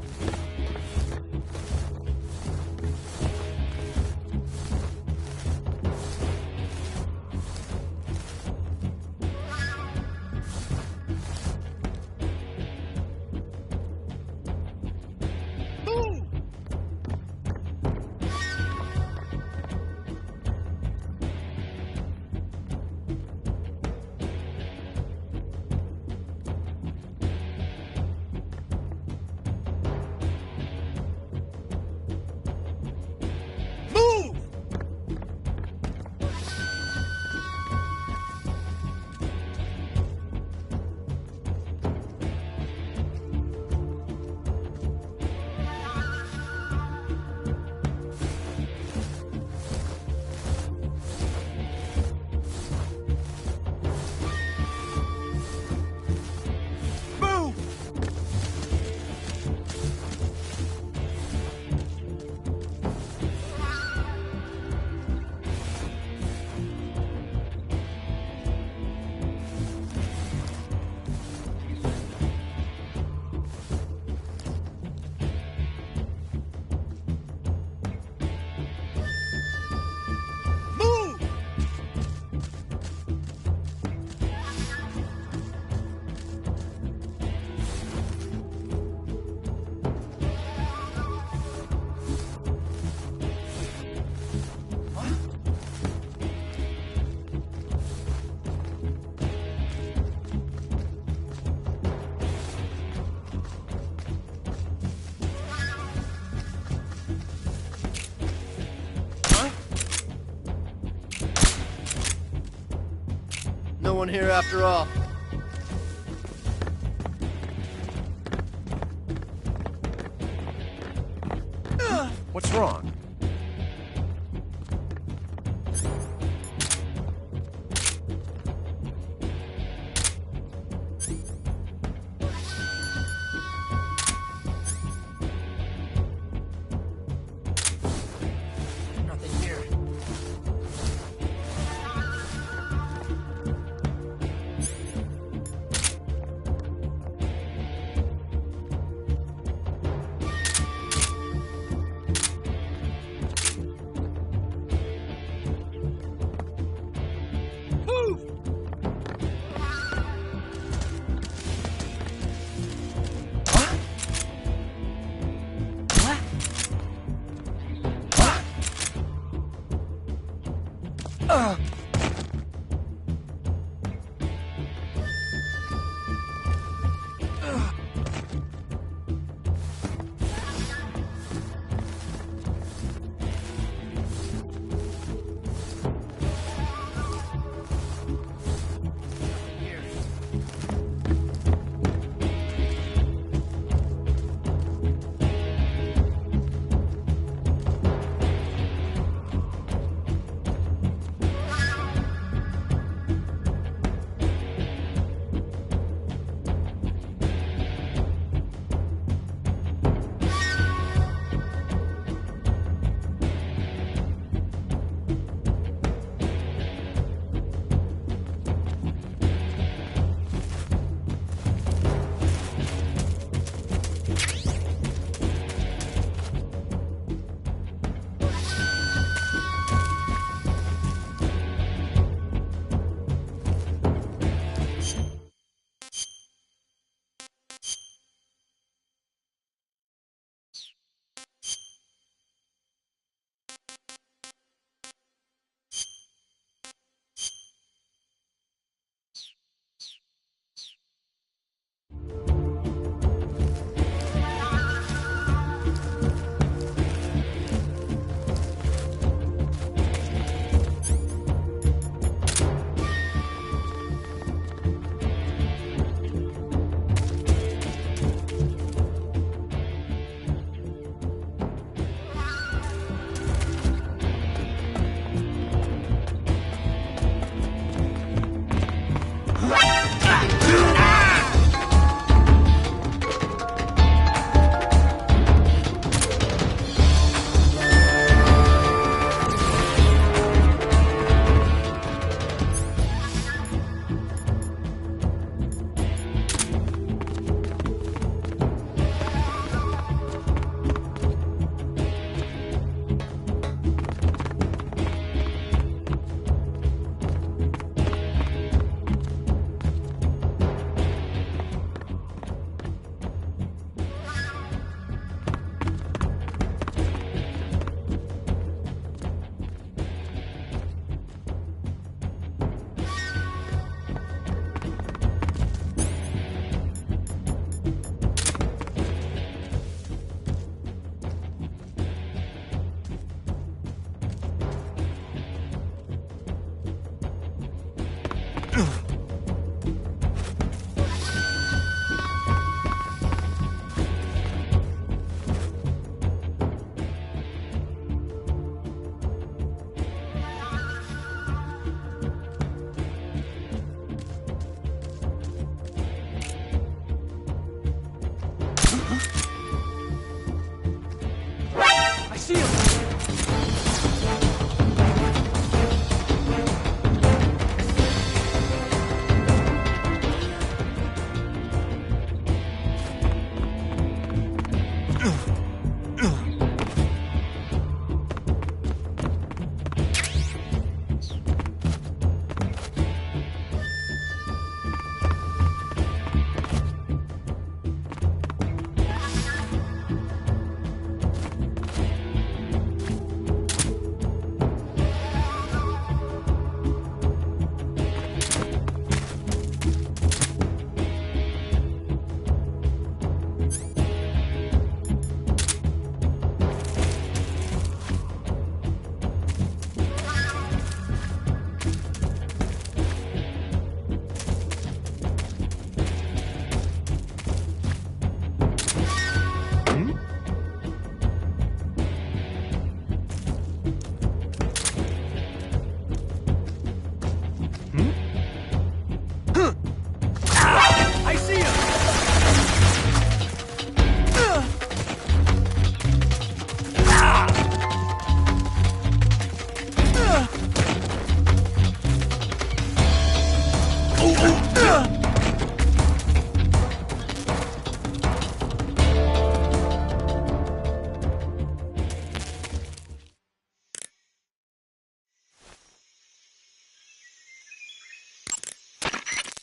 No one here after all. What's wrong? Nothing here.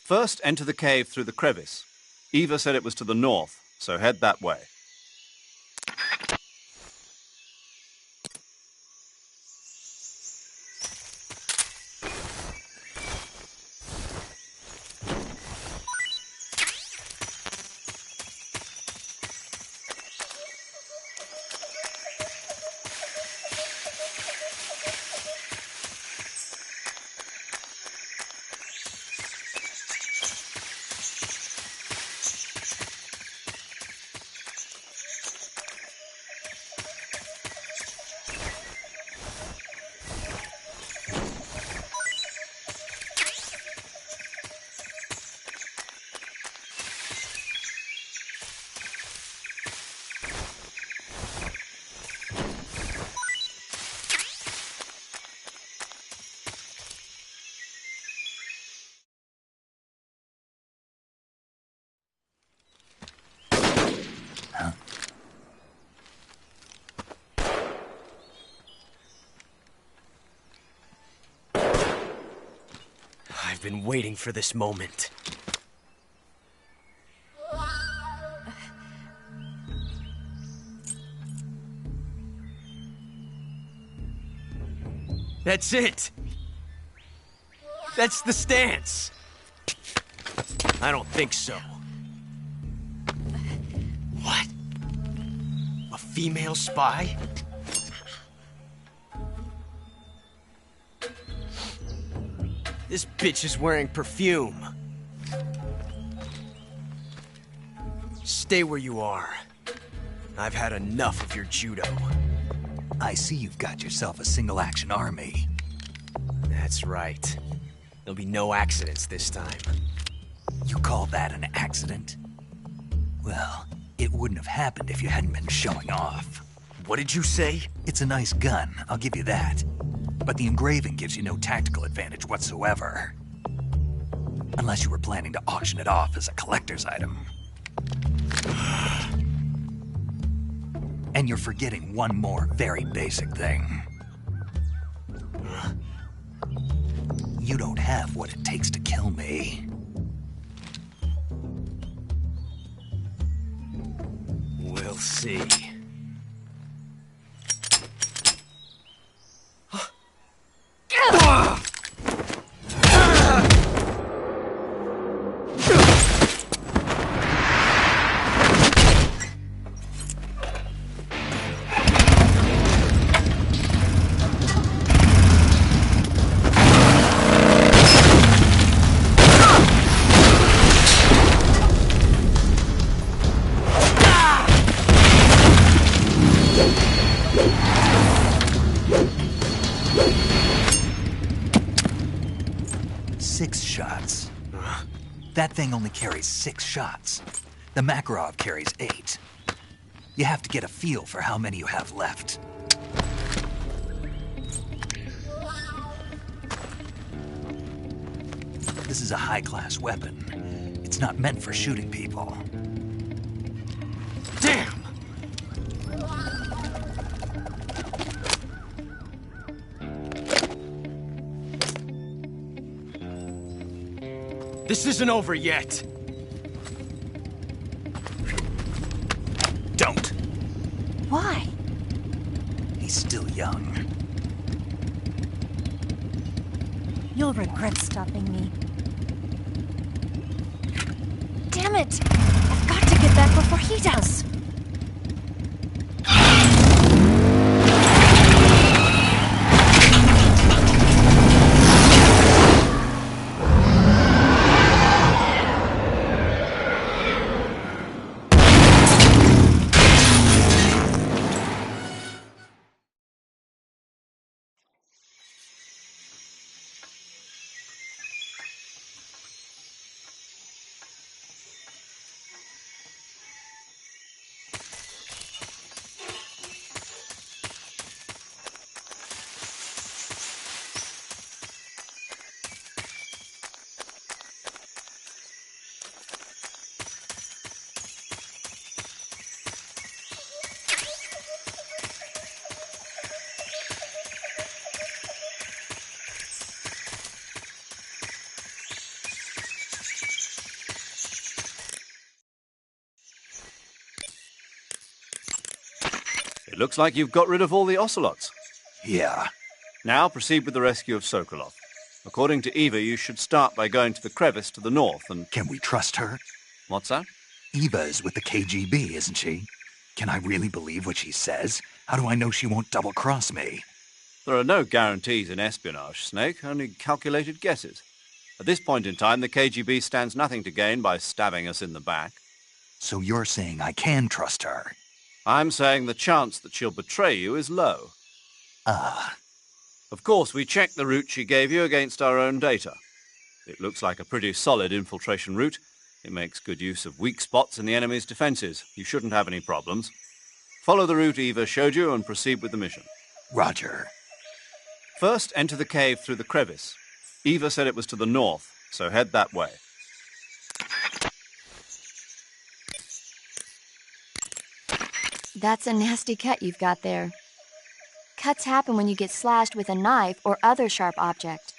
First, enter the cave through the crevice. Eva said it was to the north, so head that way. I've been waiting for this moment. That's it! That's the stance! I don't think so. What? A female spy? This bitch is wearing perfume. Stay where you are. I've had enough of your judo. I see you've got yourself a single-action army. That's right. There'll be no accidents this time. You call that an accident? Well, it wouldn't have happened if you hadn't been showing off. What did you say? It's a nice gun, I'll give you that. But the engraving gives you no tactical advantage whatsoever. Unless you were planning to auction it off as a collector's item. And you're forgetting one more very basic thing. You don't have what it takes to kill me. We'll see. That thing only carries 6 shots. The Makarov carries 8. You have to get a feel for how many you have left. This is a high-class weapon. It's not meant for shooting people. Damn! This isn't over yet. Don't. Why? He's still young. You'll regret stopping me. Damn it! I've got to get back before he does. looks like you've got rid of all the ocelots. Yeah. Now proceed with the rescue of Sokolov. According to Eva, you should start by going to the crevice to the north and... Can we trust her? What's that? Eva is with the KGB, isn't she? Can I really believe what she says? How do I know she won't double-cross me? There are no guarantees in espionage, Snake, only calculated guesses. At this point in time, the KGB stands nothing to gain by stabbing us in the back. So you're saying I can trust her? I'm saying the chance that she'll betray you is low. Of course, we checked the route she gave you against our own data. It looks like a pretty solid infiltration route. It makes good use of weak spots in the enemy's defenses. You shouldn't have any problems. Follow the route Eva showed you and proceed with the mission. Roger. First, enter the cave through the crevice. Eva said it was to the north, so head that way. That's a nasty cut you've got there. Cuts happen when you get slashed with a knife or other sharp object.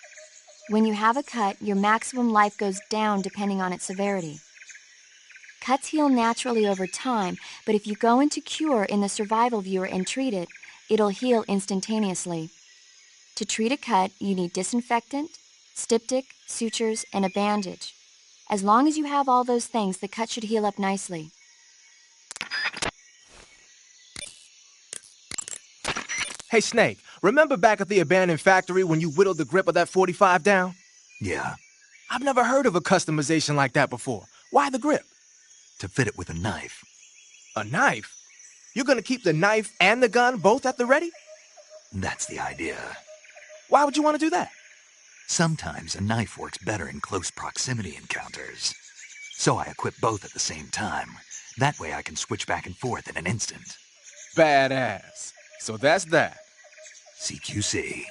When you have a cut, your maximum life goes down depending on its severity. Cuts heal naturally over time, but if you go into cure in the survival viewer and treat it, it'll heal instantaneously. To treat a cut, you need disinfectant, styptic, sutures, and a bandage. As long as you have all those things, the cut should heal up nicely. Hey, Snake, remember back at the abandoned factory when you whittled the grip of that 45 down? Yeah. I've never heard of a customization like that before. Why the grip? To fit it with a knife. A knife? You're gonna keep the knife and the gun both at the ready? That's the idea. Why would you want to do that? Sometimes a knife works better in close proximity encounters. So I equip both at the same time. That way I can switch back and forth in an instant. Badass. So that's that. CQC.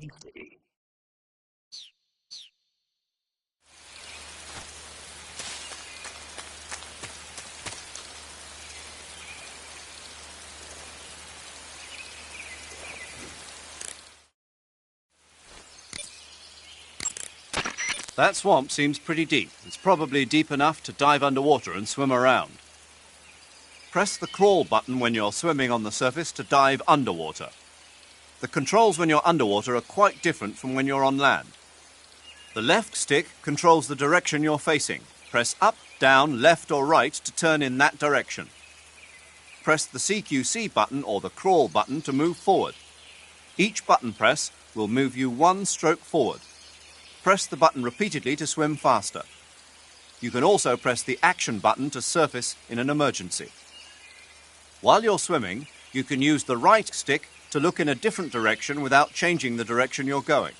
safety. That swamp seems pretty deep. It's probably deep enough to dive underwater and swim around. Press the crawl button when you're swimming on the surface to dive underwater. The controls when you're underwater are quite different from when you're on land. The left stick controls the direction you're facing. Press up, down, left or right to turn in that direction. Press the CQC button or the crawl button to move forward. Each button press will move you one stroke forward. Press the button repeatedly to swim faster. You can also press the action button to surface in an emergency. While you're swimming, you can use the right stick to look in a different direction without changing the direction you're going.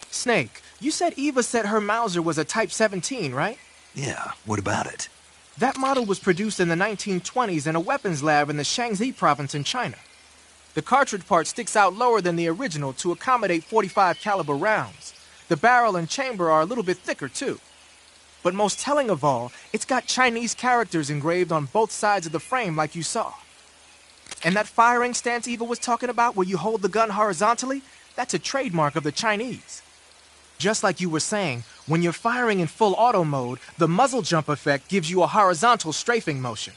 Snake, you said Eva said her Mauser was a Type 17, right? Yeah, what about it? That model was produced in the 1920s in a weapons lab in the Shaanxi province in China. The cartridge part sticks out lower than the original to accommodate .45 caliber rounds. The barrel and chamber are a little bit thicker too. But most telling of all, it's got Chinese characters engraved on both sides of the frame like you saw. And that firing stance Eva was talking about where you hold the gun horizontally, that's a trademark of the Chinese. Just like you were saying, when you're firing in full auto mode, the muzzle jump effect gives you a horizontal strafing motion.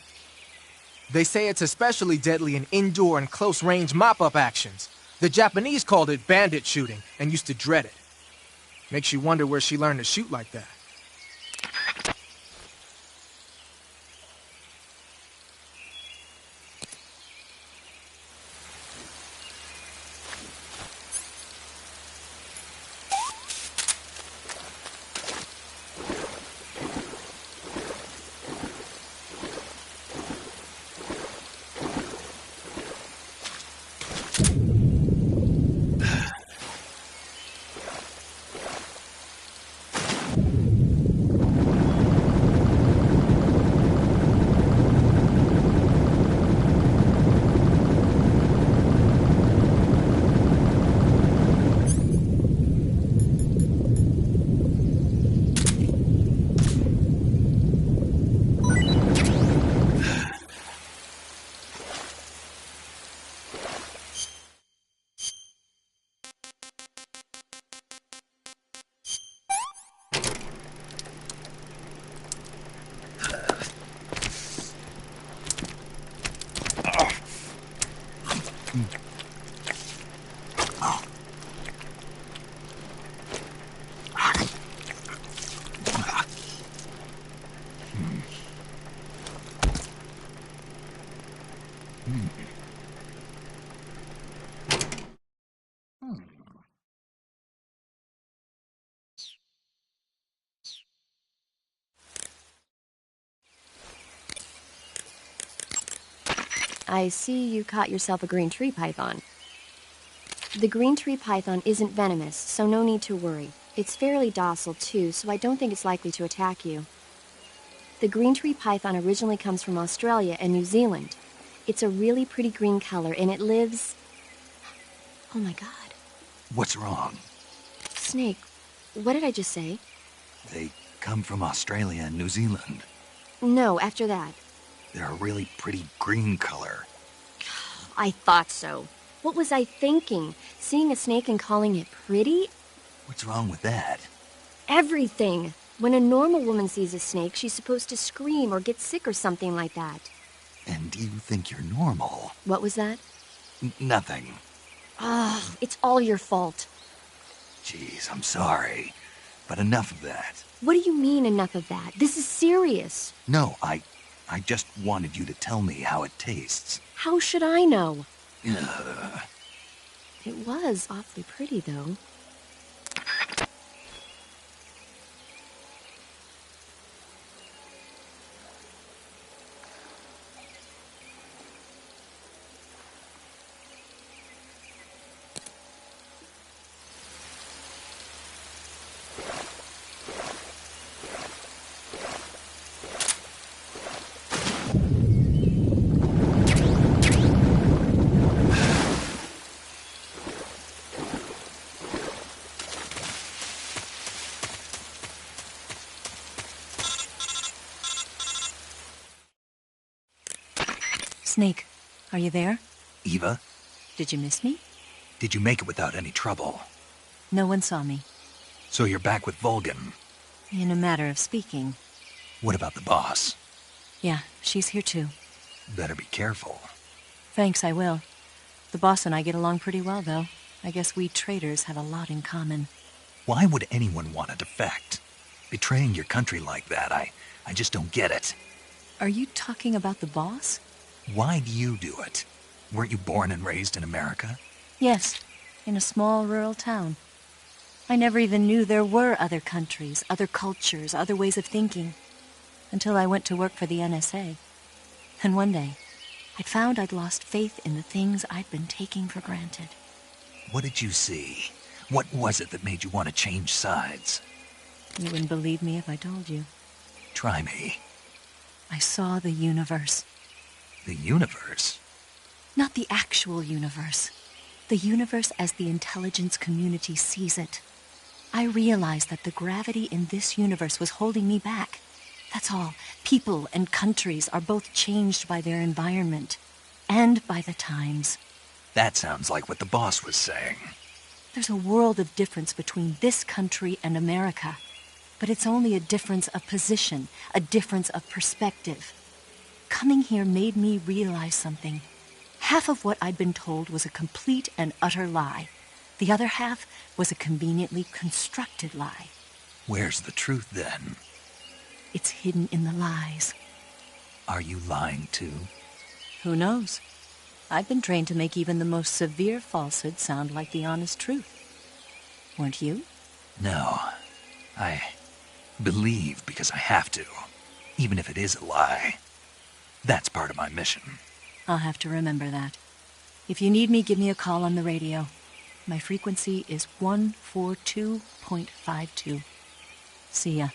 They say it's especially deadly in indoor and close-range mop-up actions. The Japanese called it bandit shooting and used to dread it. Makes you wonder where she learned to shoot like that. I see you caught yourself a green tree python. The green tree python isn't venomous, so no need to worry. It's fairly docile too, so I don't think it's likely to attack you. The green tree python originally comes from Australia and New Zealand. It's a really pretty green color, and it lives... Oh my god. What's wrong? Snake, what did I just say? They come from Australia and New Zealand. No, after that. They're a really pretty green color. I thought so. What was I thinking? Seeing a snake and calling it pretty? What's wrong with that? Everything. When a normal woman sees a snake, she's supposed to scream or get sick or something like that. And you think you're normal? What was that? Nothing. Ah, it's all your fault. Jeez, I'm sorry. But enough of that. What do you mean, enough of that? This is serious. No, I just wanted you to tell me how it tastes. How should I know? Ugh. It was awfully pretty, though. Snake, are you there? Eva, Did you miss me? did you make it without any trouble? No one saw me. So you're back with Vulcan. In a matter of speaking. What about the boss? Yeah, she's here too. Better be careful. Thanks, I will. The boss and I get along pretty well, though. I guess we traitors have a lot in common. Why would anyone want to defect? Betraying your country like that, I just don't get it. Are you talking about the boss? Why do you do it? Weren't you born and raised in America? Yes, in a small rural town. I never even knew there were other countries, other cultures, other ways of thinking, until I went to work for the NSA. And one day, I'd found I'd lost faith in the things I'd been taking for granted. What did you see? What was it that made you want to change sides? You wouldn't believe me if I told you. Try me. I saw the universe. The universe? Not the actual universe. The universe as the intelligence community sees it. I realized that the gravity in this universe was holding me back. That's all. People and countries are both changed by their environment and by the times. That sounds like what the boss was saying. There's a world of difference between this country and America. But it's only a difference of position, a difference of perspective. Coming here made me realize something. Half of what I'd been told was a complete and utter lie. The other half was a conveniently constructed lie. Where's the truth, then? It's hidden in the lies. Are you lying, too? Who knows? I've been trained to make even the most severe falsehood sound like the honest truth. Weren't you? No. I believe because I have to, even if it is a lie. That's part of my mission. I'll have to remember that. If you need me, give me a call on the radio. My frequency is 142.52. See ya.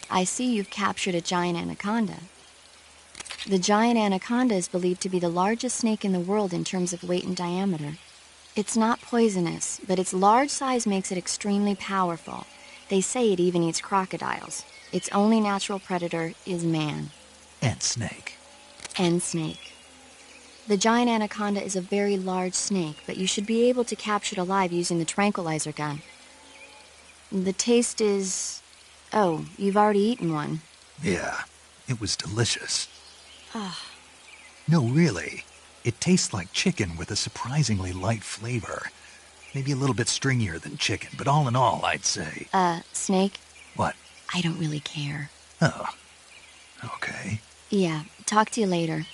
I see you've captured a giant anaconda. The giant anaconda is believed to be the largest snake in the world in terms of weight and diameter. It's not poisonous, but its large size makes it extremely powerful. They say it even eats crocodiles. Its only natural predator is man. And snake. And snake. The giant anaconda is a very large snake, but you should be able to capture it alive using the tranquilizer gun. The taste is... Oh, you've already eaten one. Yeah, it was delicious. Ah. No, really. It tastes like chicken with a surprisingly light flavor. Maybe a little bit stringier than chicken, but all in all, I'd say... Snake? What? I don't really care. Oh. Okay. Yeah, talk to you later.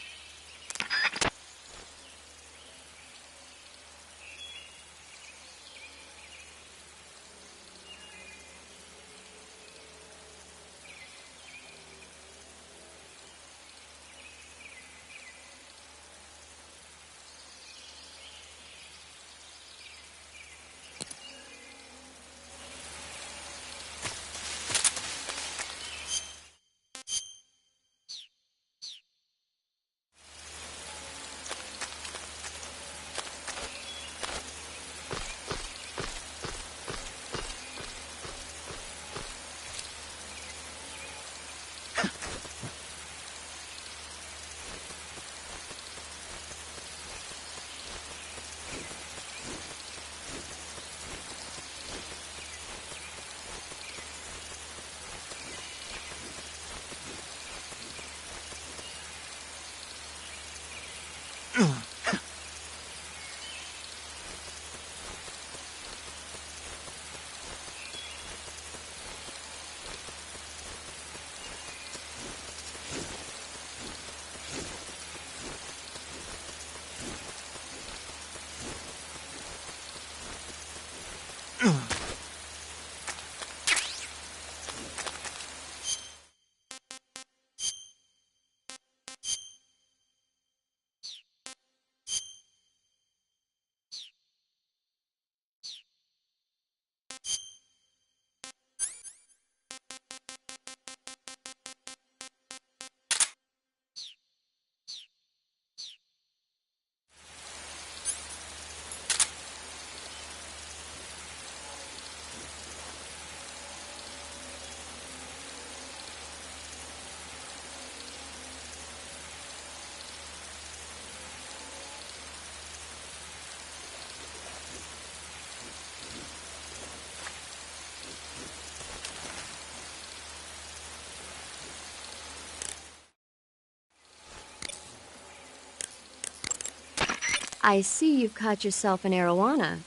I see you've caught yourself an arowana.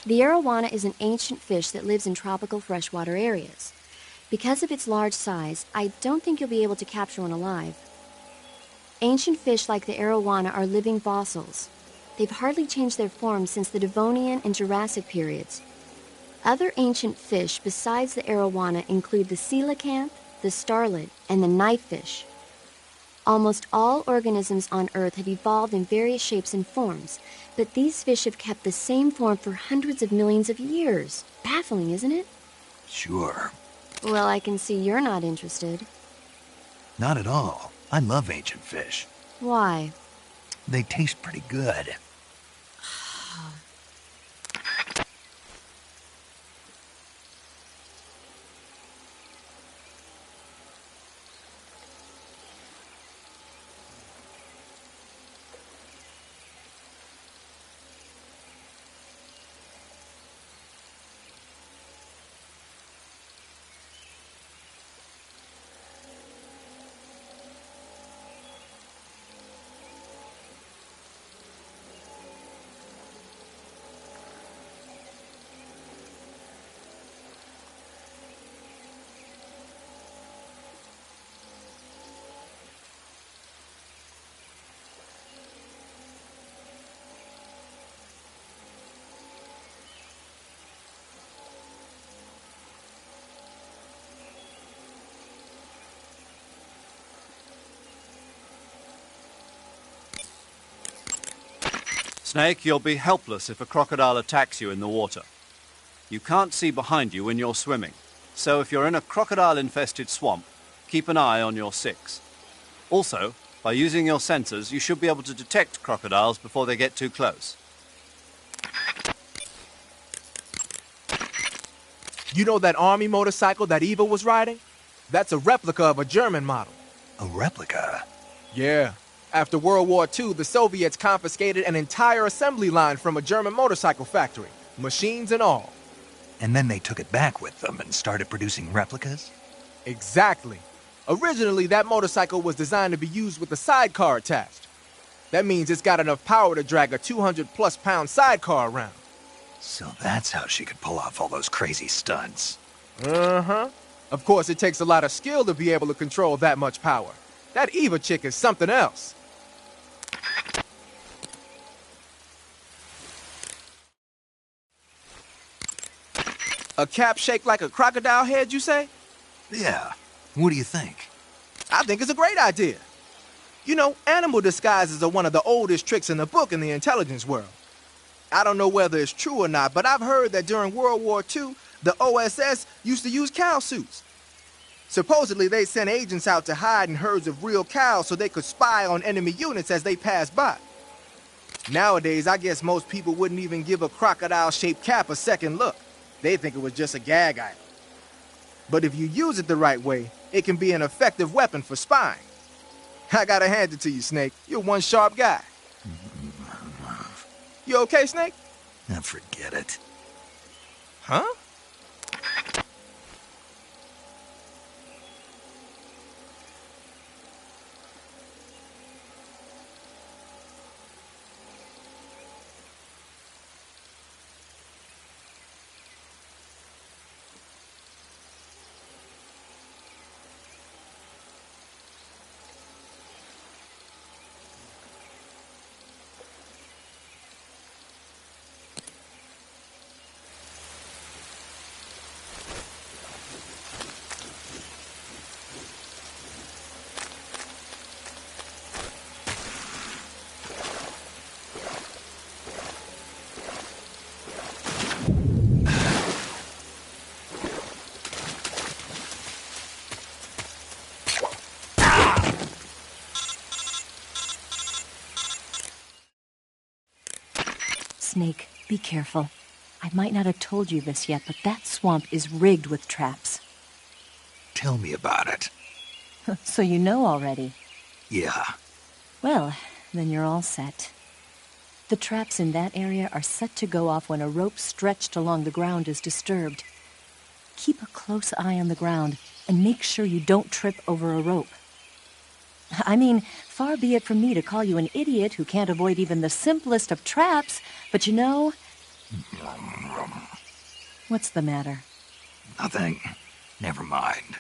The arowana is an ancient fish that lives in tropical freshwater areas. Because of its large size, I don't think you'll be able to capture one alive. Ancient fish like the arowana are living fossils. They've hardly changed their form since the Devonian and Jurassic periods. Other ancient fish besides the arowana include the coelacanth, the starlet, and the knifefish. Almost all organisms on Earth have evolved in various shapes and forms, but these fish have kept the same form for hundreds of millions of years. Baffling, isn't it? Sure. Well, I can see you're not interested. Not at all. I love ancient fish. Why? They taste pretty good. Snake, you'll be helpless if a crocodile attacks you in the water. You can't see behind you when you're swimming, so if you're in a crocodile-infested swamp, keep an eye on your six. Also, by using your sensors, you should be able to detect crocodiles before they get too close. You know that army motorcycle that Eva was riding? That's a replica of a German model. A replica? Yeah. After World War II, the Soviets confiscated an entire assembly line from a German motorcycle factory, machines and all. And then they took it back with them and started producing replicas? Exactly. Originally, that motorcycle was designed to be used with a sidecar attached. That means it's got enough power to drag a 200-plus pound sidecar around. So that's how she could pull off all those crazy stunts. Uh-huh. Of course, it takes a lot of skill to be able to control that much power. That Eva chick is something else. A cap shaped like a crocodile head, you say? Yeah. What do you think? I think it's a great idea. You know, animal disguises are one of the oldest tricks in the book in the intelligence world. I don't know whether it's true or not, but I've heard that during World War II, the OSS used to use cow suits. Supposedly, they sent agents out to hide in herds of real cows so they could spy on enemy units as they passed by. Nowadays, I guess most people wouldn't even give a crocodile-shaped cap a second look. They think it was just a gag item. But if you use it the right way, it can be an effective weapon for spying. I gotta hand it to you, Snake. You're one sharp guy. You okay, Snake? Now forget it. Huh? Snake, be careful. I might not have told you this yet, but that swamp is rigged with traps. Tell me about it. So you know already. Yeah. Well, then you're all set. The traps in that area are set to go off when a rope stretched along the ground is disturbed. Keep a close eye on the ground and make sure you don't trip over a rope. I mean, far be it from me to call you an idiot who can't avoid even the simplest of traps, but you know... What's the matter? Nothing. Never mind.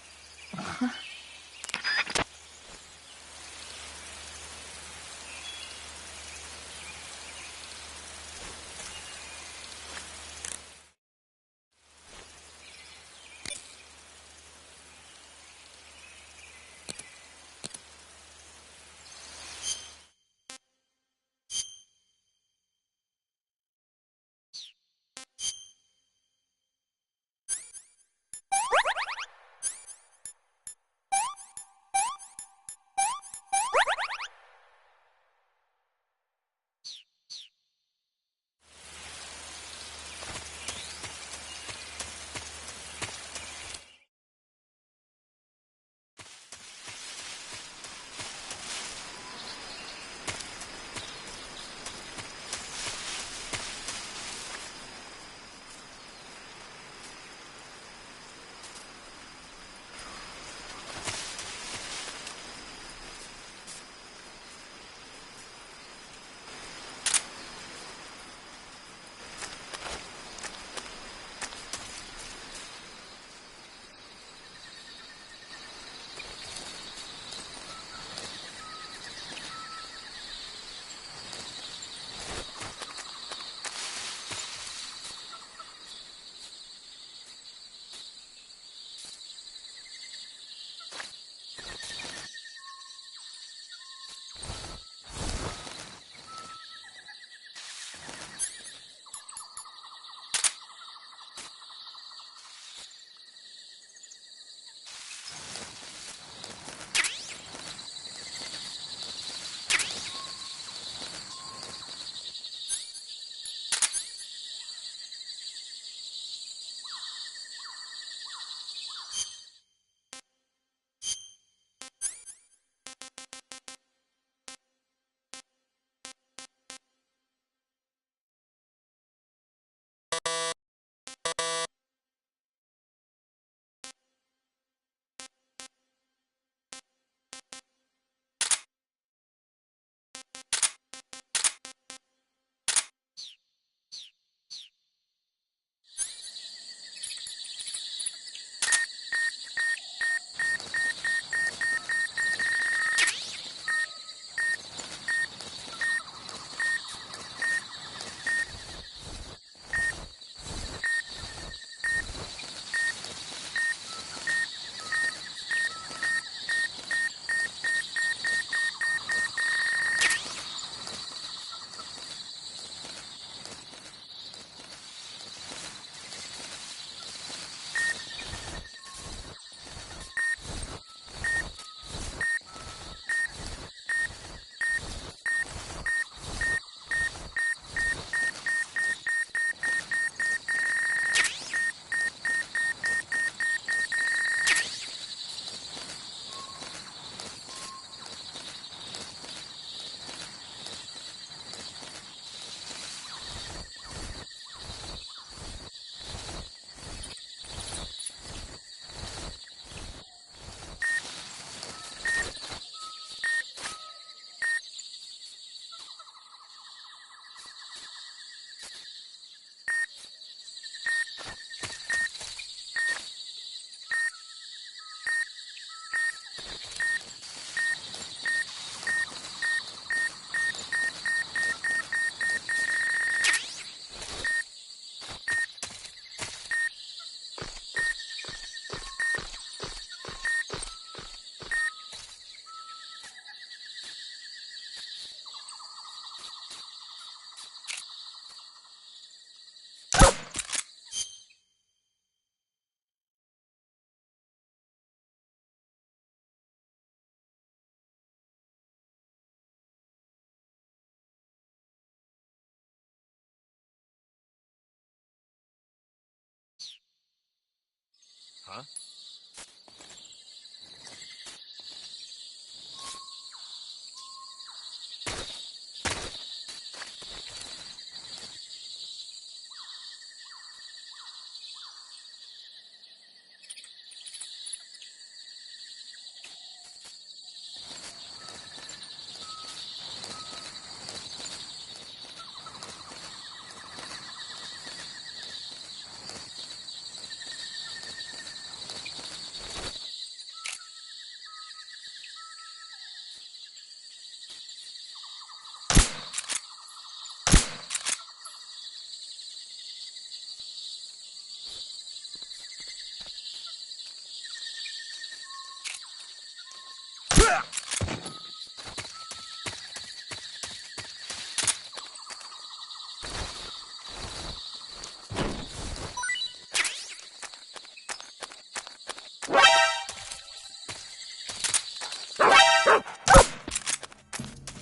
Huh?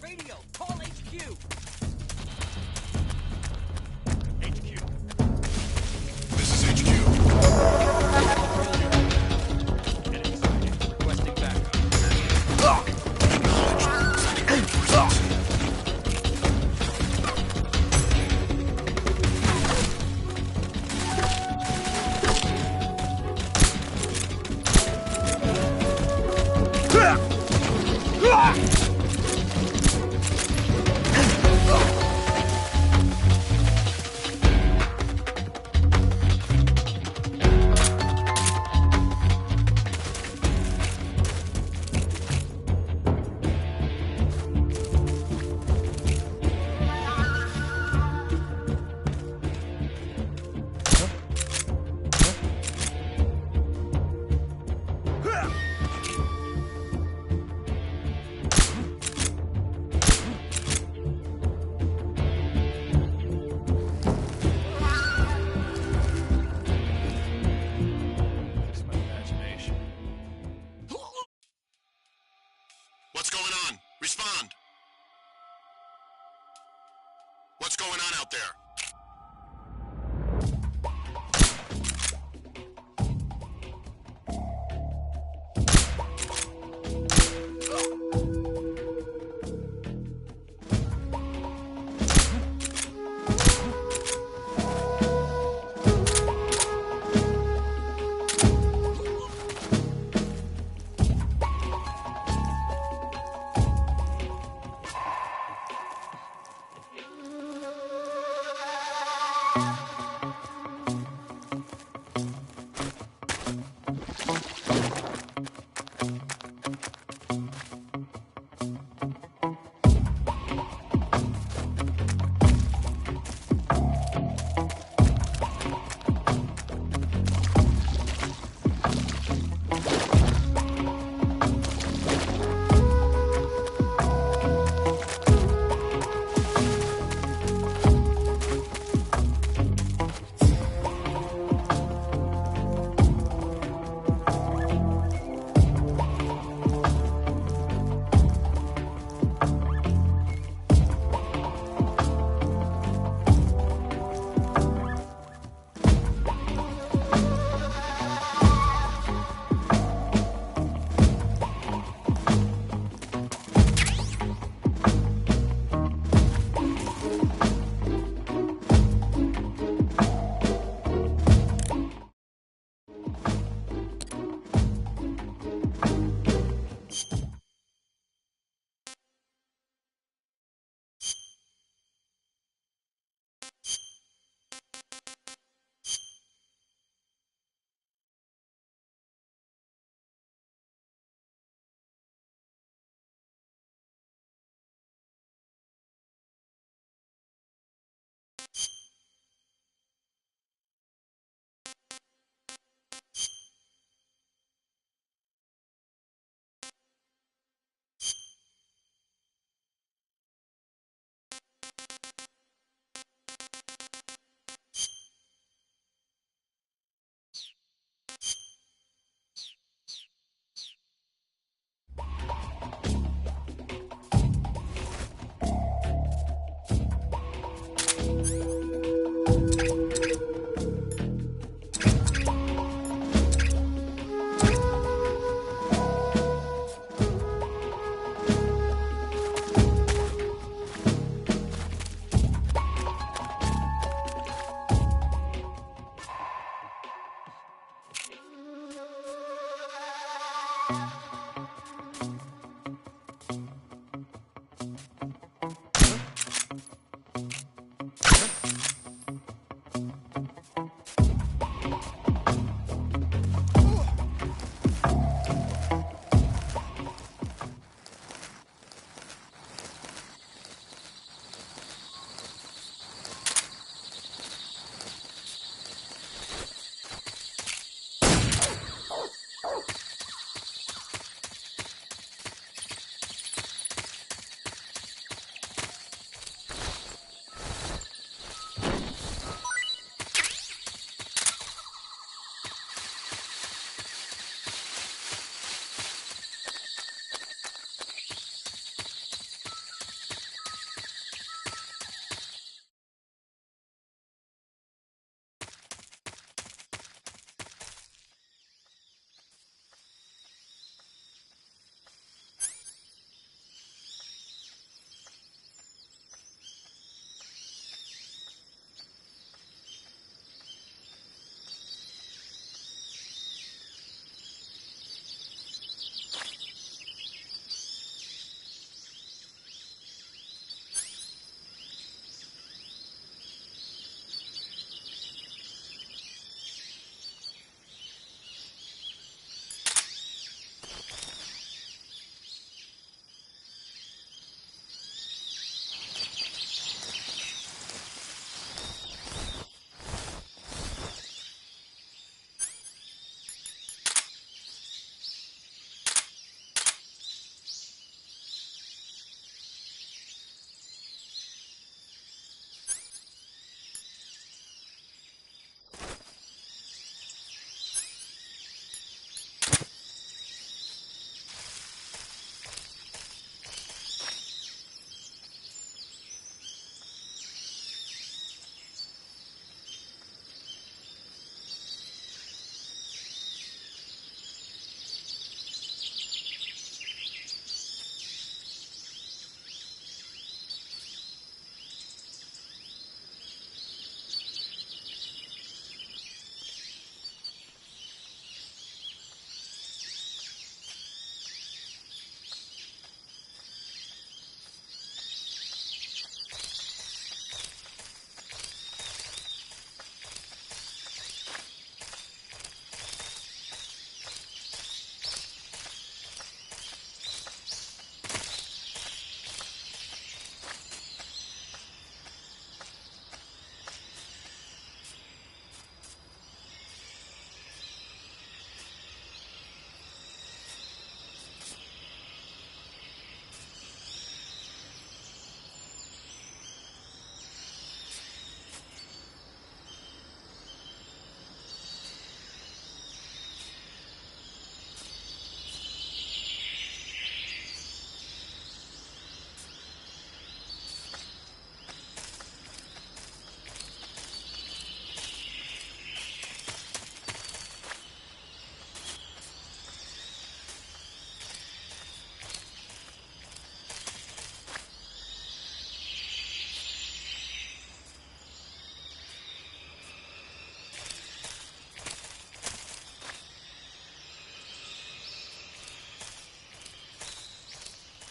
Radio, call HQ! This is HQ. Get inside. Requesting backup. What's going on? Respond! What's going on out there?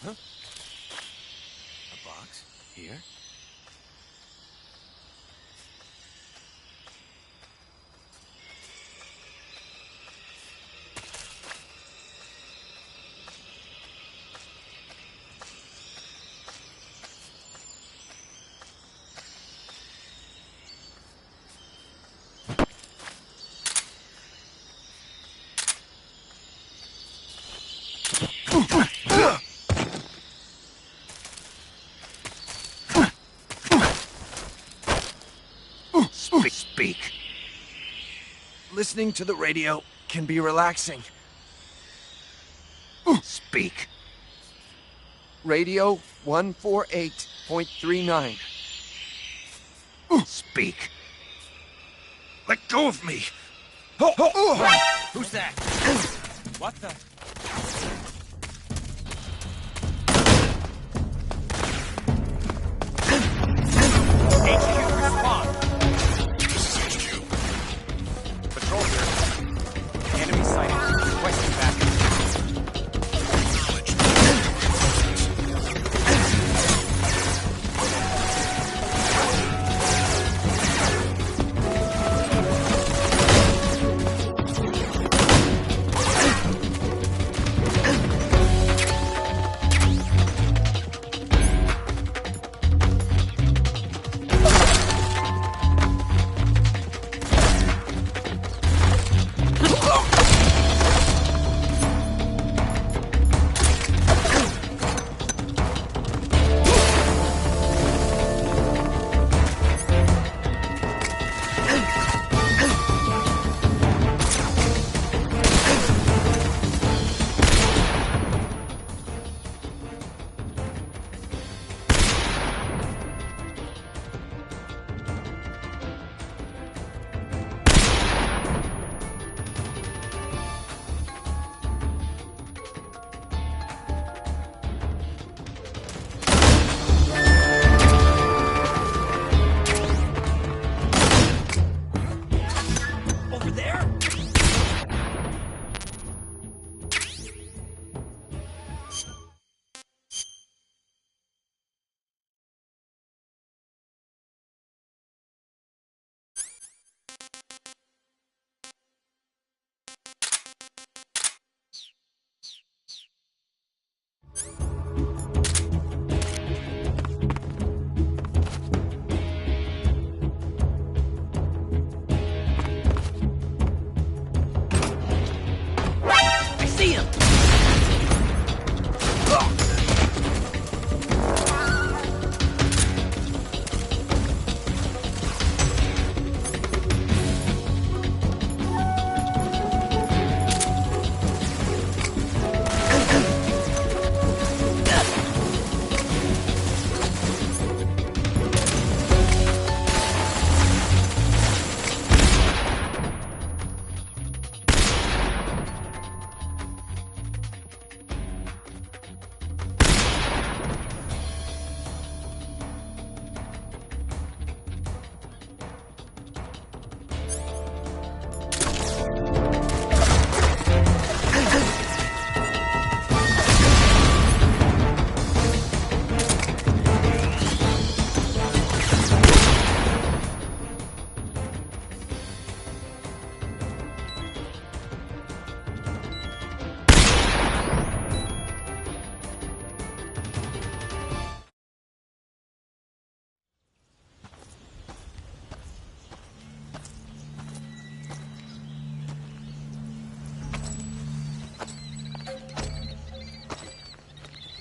Huh? A box? Here? Speak. Listening to the radio can be relaxing. Speak. Radio 148.39. Speak. Let go of me. Who's that? What the? HQ, respond. This is HQ. Patrol here. Enemy sighted. Requesting backup.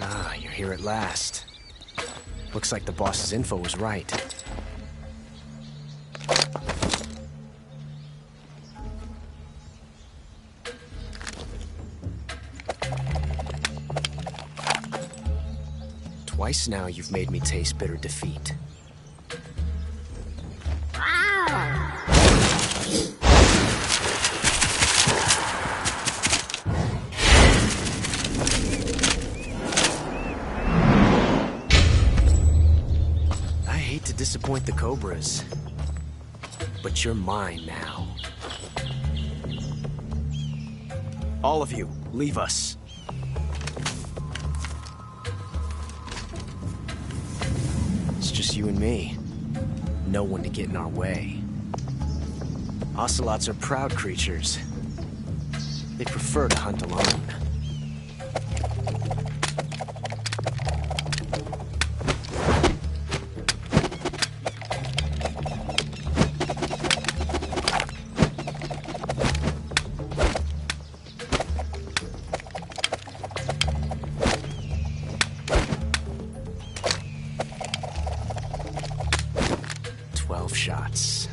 Ah, you're here at last. Looks like the boss's info was right. Twice now you've made me taste bitter defeat. Disappoint the Cobras, but you're mine now. All of you, leave us. just you and me. No one to get in our way. Ocelots are proud creatures. They prefer to hunt alone. Shots.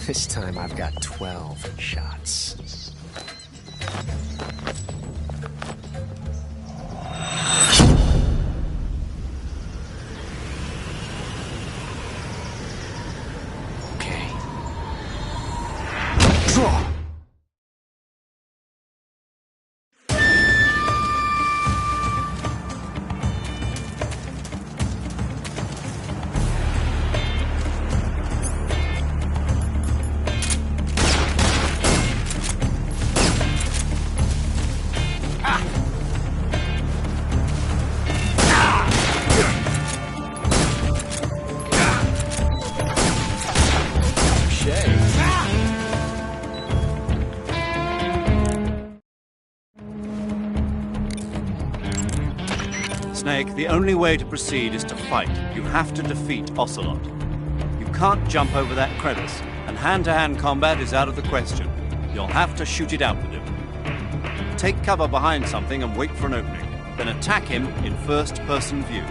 This time I've got 12 shots. Snake, the only way to proceed is to fight. You have to defeat Ocelot. You can't jump over that crevice, and hand-to-hand combat is out of the question. You'll have to shoot it out with him. Take cover behind something and wait for an opening. Then attack him in first-person view.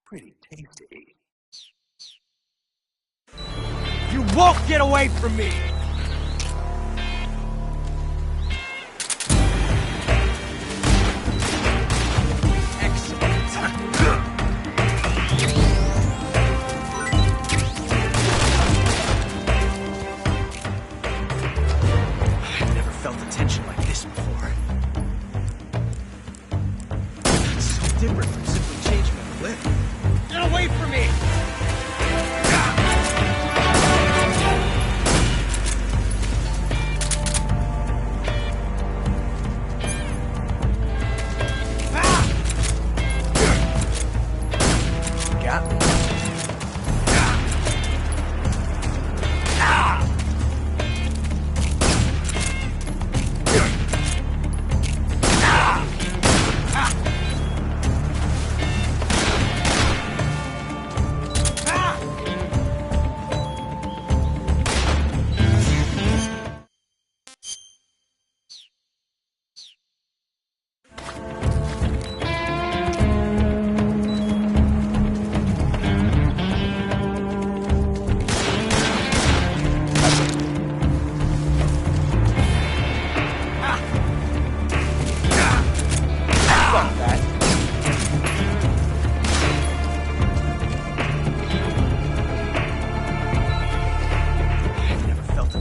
Pretty tasty. You won't get away from me! I've never felt a tension like this before. It's so different from simply changing a clip. Get away from me! Got me.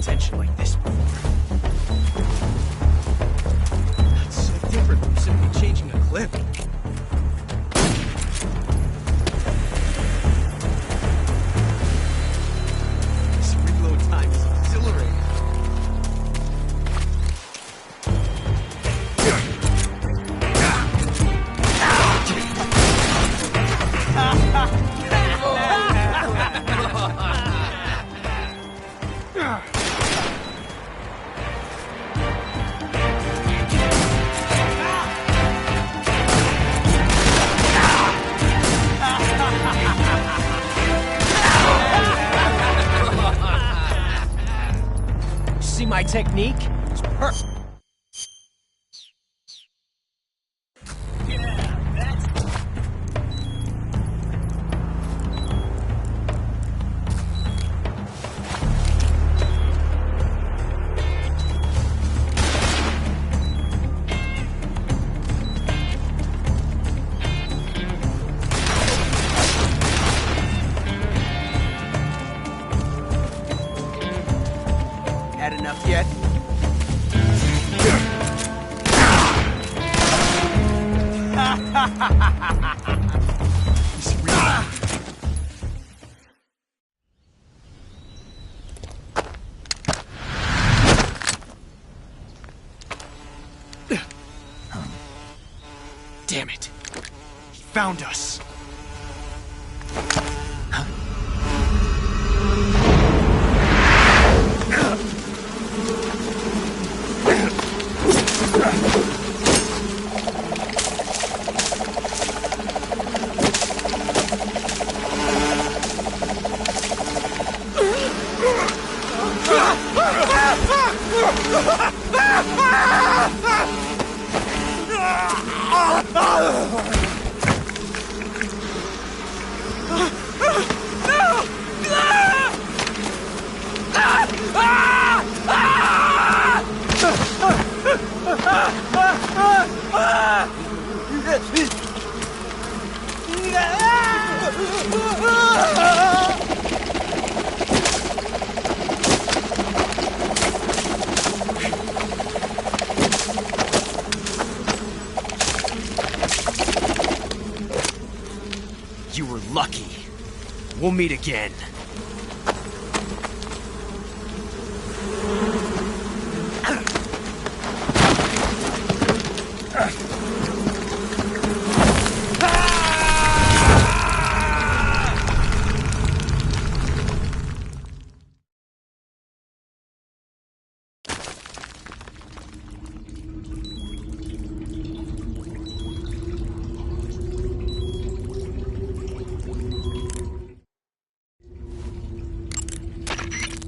Tension like this before. That's so different from simply changing a clip. This reload time is exhilarating. See my technique? It's perfect. Damn it. He found us. You were lucky. We'll meet again.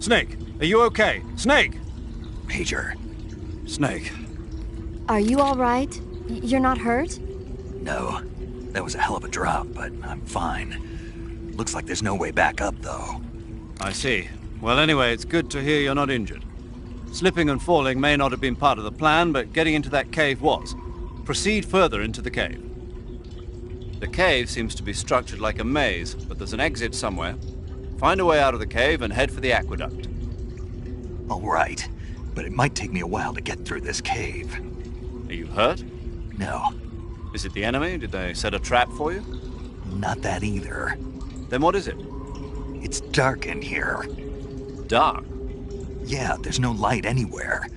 Snake, are you okay? Snake! Major. Snake. Are you all right? You're not hurt? No. That was a hell of a drop, but I'm fine. Looks like there's no way back up, though. I see. Well, anyway, it's good to hear you're not injured. Slipping and falling may not have been part of the plan, but getting into that cave was. Proceed further into the cave. The cave seems to be structured like a maze, but there's an exit somewhere. Find a way out of the cave and head for the aqueduct. All right, but it might take me a while to get through this cave. Are you hurt? No. Is it the enemy? Did they set a trap for you? Not that either. Then what is it? It's dark in here. Dark? Yeah, there's no light anywhere.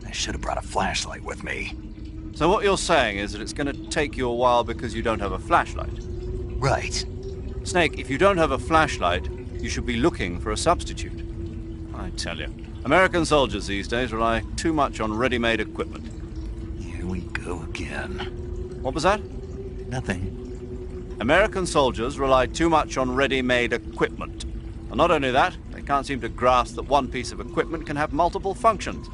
I should have brought a flashlight with me. So what you're saying is that it's going to take you a while because you don't have a flashlight? Right. Snake, if you don't have a flashlight, you should be looking for a substitute. I tell you, American soldiers these days rely too much on ready-made equipment. Here we go again. What was that? Nothing. American soldiers rely too much on ready-made equipment. And not only that, they can't seem to grasp that one piece of equipment can have multiple functions.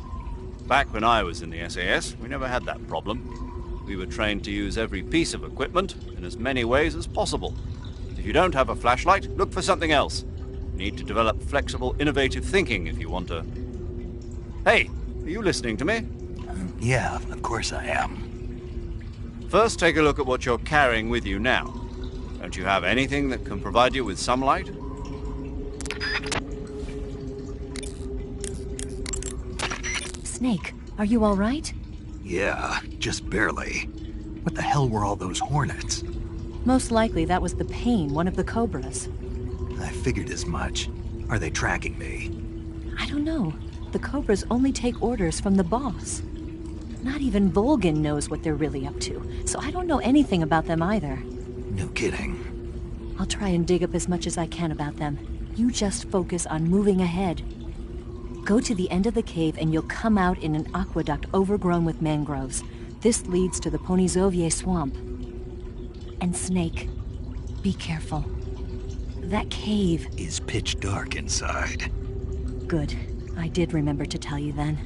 Back when I was in the SAS, we never had that problem. We were trained to use every piece of equipment in as many ways as possible. If you don't have a flashlight, look for something else. You need to develop flexible, innovative thinking if you want to... Hey, are you listening to me? Yeah, of course I am. First, take a look at what you're carrying with you now. Don't you have anything that can provide you with some light? Snake, are you all right? Yeah, just barely. What the hell were all those hornets? Most likely that was the pain, one of the cobras. I figured as much. Are they tracking me? I don't know. The cobras only take orders from the boss. Not even Volgin knows what they're really up to, so I don't know anything about them either. No kidding. I'll try and dig up as much as I can about them. You just focus on moving ahead. Go to the end of the cave and you'll come out in an aqueduct overgrown with mangroves. This leads to the Ponizovye swamp. And Snake, be careful. That cave is pitch dark inside. Good. I did remember to tell you then.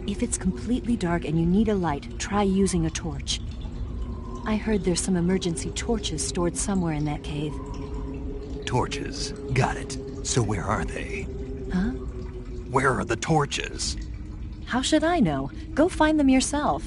If it's completely dark and you need a light, try using a torch. I heard there's some emergency torches stored somewhere in that cave. Torches. Got it. So where are they? Huh? Where are the torches? How should I know? Go find them yourself.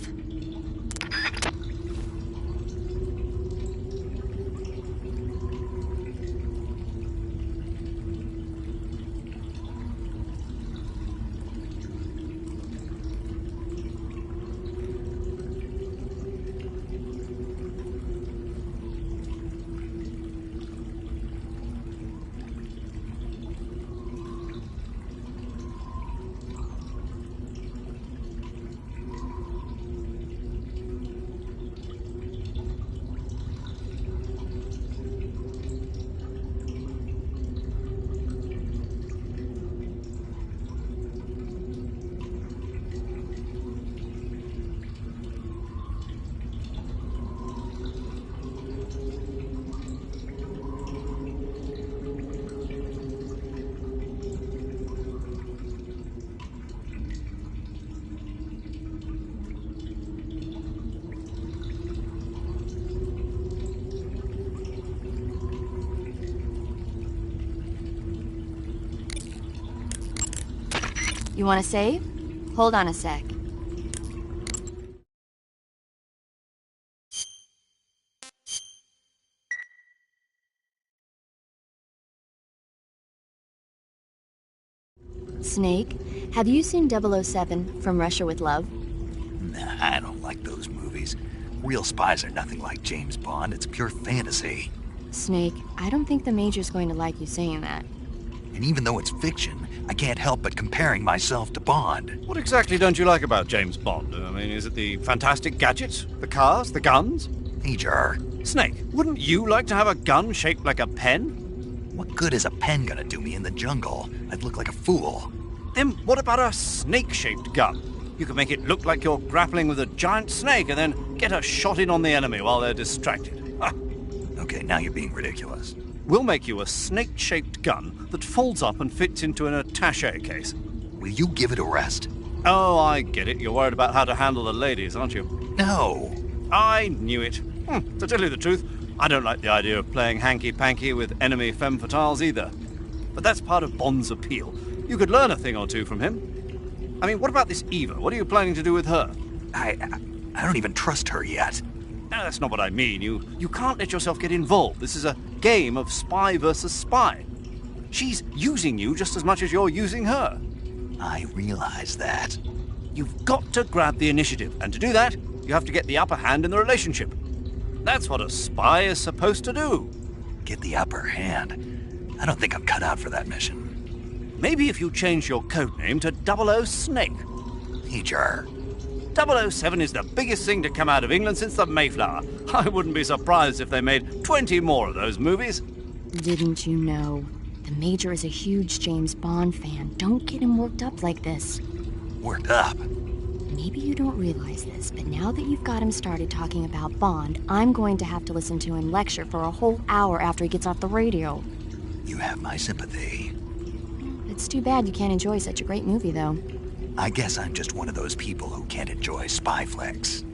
You want to save? Hold on a sec. Snake, have you seen 007 From Russia with Love? Nah, I don't like those movies. Real spies are nothing like James Bond. It's pure fantasy. Snake, I don't think the Major's going to like you saying that. And even though it's fiction, I can't help but comparing myself to Bond. What exactly don't you like about James Bond? I mean, is it the fantastic gadgets? The cars? The guns? Major. Snake, wouldn't you like to have a gun shaped like a pen? What good is a pen gonna do me in the jungle? I'd look like a fool. Then what about a snake-shaped gun? You could make it look like you're grappling with a giant snake and then get a shot in on the enemy while they're distracted. Ha! Okay, now you're being ridiculous. We'll make you a snake-shaped gun that folds up and fits into an attaché case. Will you give it a rest? Oh, I get it. You're worried about how to handle the ladies, aren't you? No. I knew it. To tell you the truth, I don't like the idea of playing hanky-panky with enemy femme fatales either. But that's part of Bond's appeal. You could learn a thing or two from him. I mean, what about this Eva? What are you planning to do with her? I don't even trust her yet. No, that's not what I mean. You can't let yourself get involved. This is a game of spy versus spy. She's using you just as much as you're using her. I realize that. You've got to grab the initiative, and to do that, you have to get the upper hand in the relationship. That's what a spy is supposed to do. Get the upper hand? I don't think I'm cut out for that mission. Maybe if you change your codename to 00 Snake. Major. 007 is the biggest thing to come out of England since the Mayflower. I wouldn't be surprised if they made 20 more of those movies. Didn't you know? The Major is a huge James Bond fan. Don't get him worked up like this. Worked up? Maybe you don't realize this, but now that you've got him started talking about Bond, I'm going to have to listen to him lecture for a whole hour after he gets off the radio. You have my sympathy. It's too bad you can't enjoy such a great movie, though. I guess I'm just one of those people who can't enjoy spy flicks.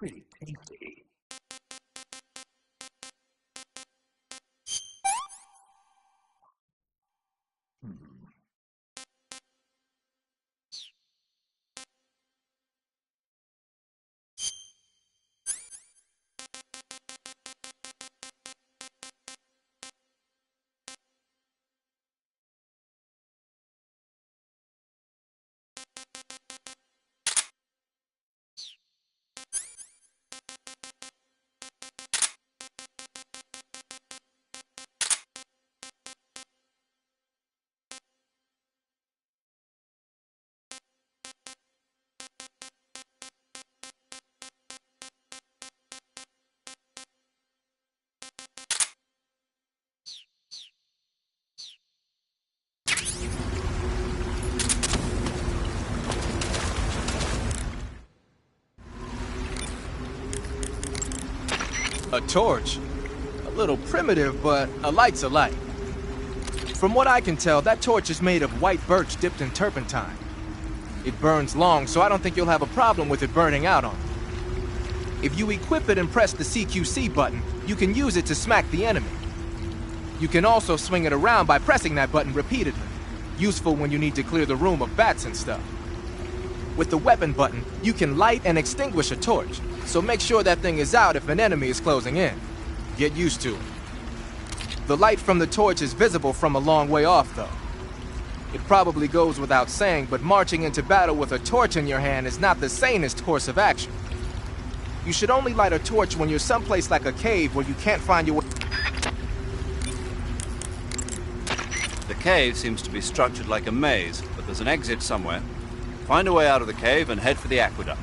pretty tasty. A torch? A little primitive, but a light's a light. From what I can tell, that torch is made of white birch dipped in turpentine. It burns long, so I don't think you'll have a problem with it burning out on you. If you equip it and press the CQC button, you can use it to smack the enemy. You can also swing it around by pressing that button repeatedly. Useful when you need to clear the room of bats and stuff. With the weapon button, you can light and extinguish a torch, so make sure that thing is out if an enemy is closing in. Get used to it. The light from the torch is visible from a long way off, though. It probably goes without saying, but marching into battle with a torch in your hand is not the sanest course of action. You should only light a torch when you're someplace like a cave where you can't find your way. The cave seems to be structured like a maze, but there's an exit somewhere. Find a way out of the cave and head for the aqueduct.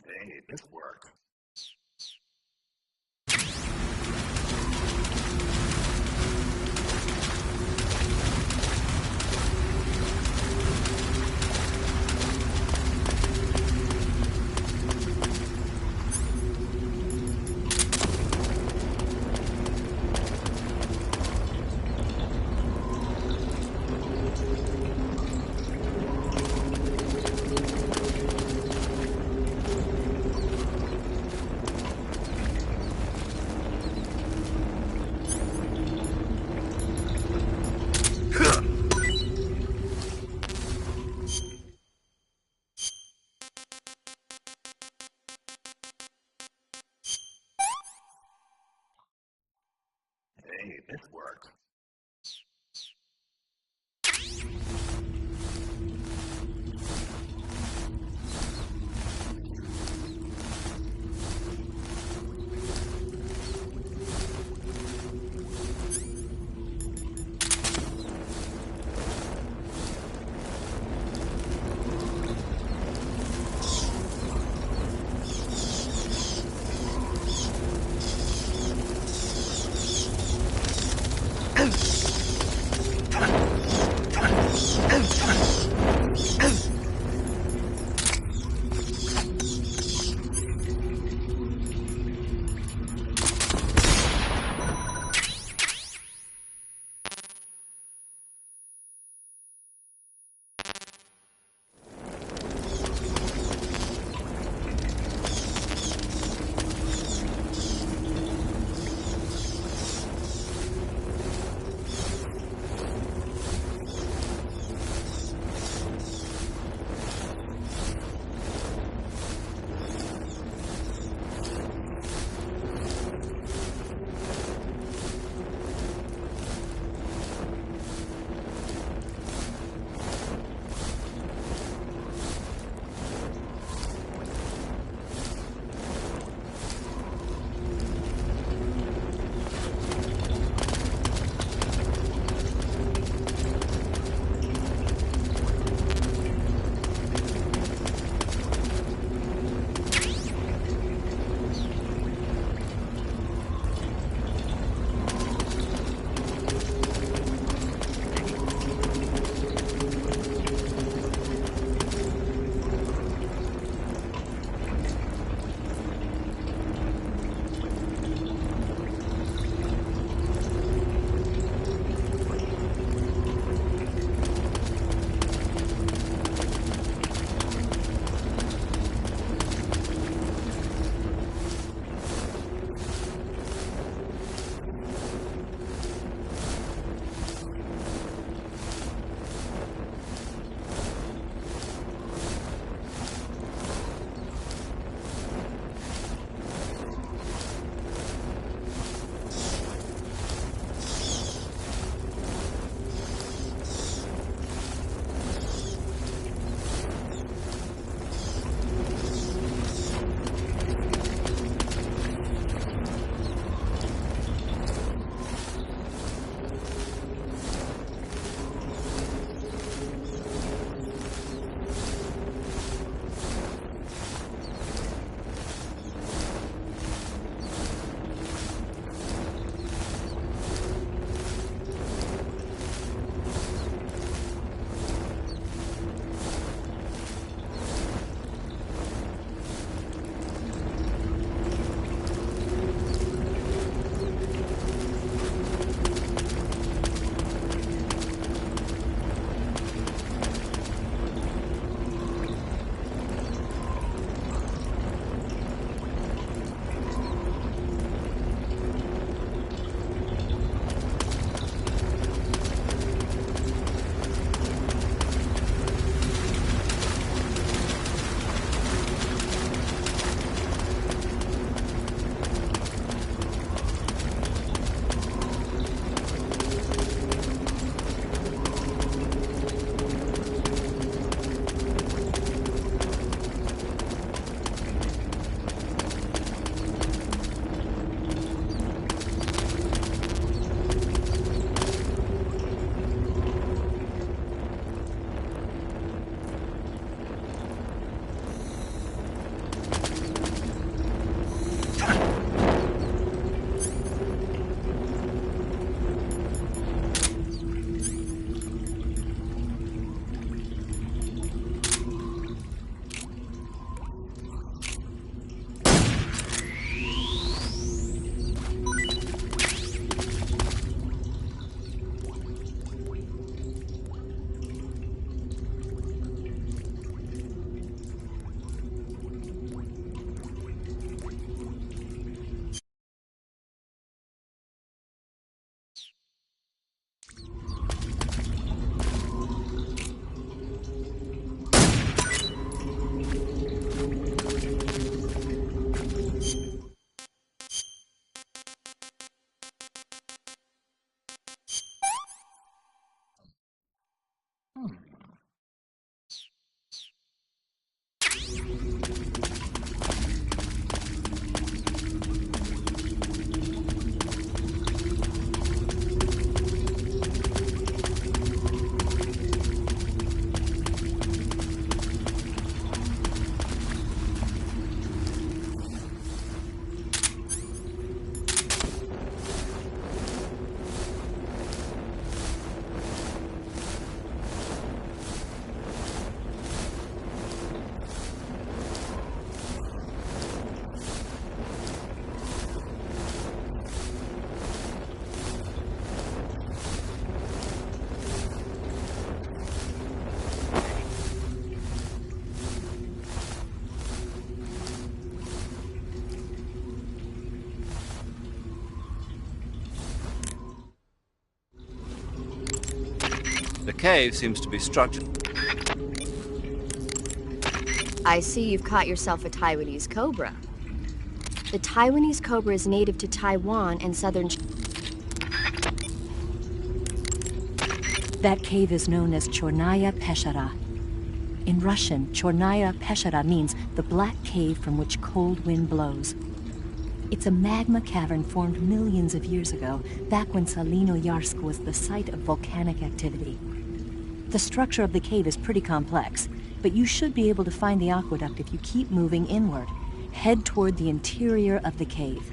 Hey, this worked. Hey, this worked. cave seems to be structured. I see you've caught yourself a Taiwanese cobra. The Taiwanese cobra is native to Taiwan and southern That cave is known as Chornaya Peshara. In Russian, Chornaya Peshara means the black cave from which cold wind blows. It's a magma cavern formed millions of years ago, back when Salinoyarsk was the site of volcanic activity. The structure of the cave is pretty complex, but you should be able to find the aqueduct if you keep moving inward. Head toward the interior of the cave.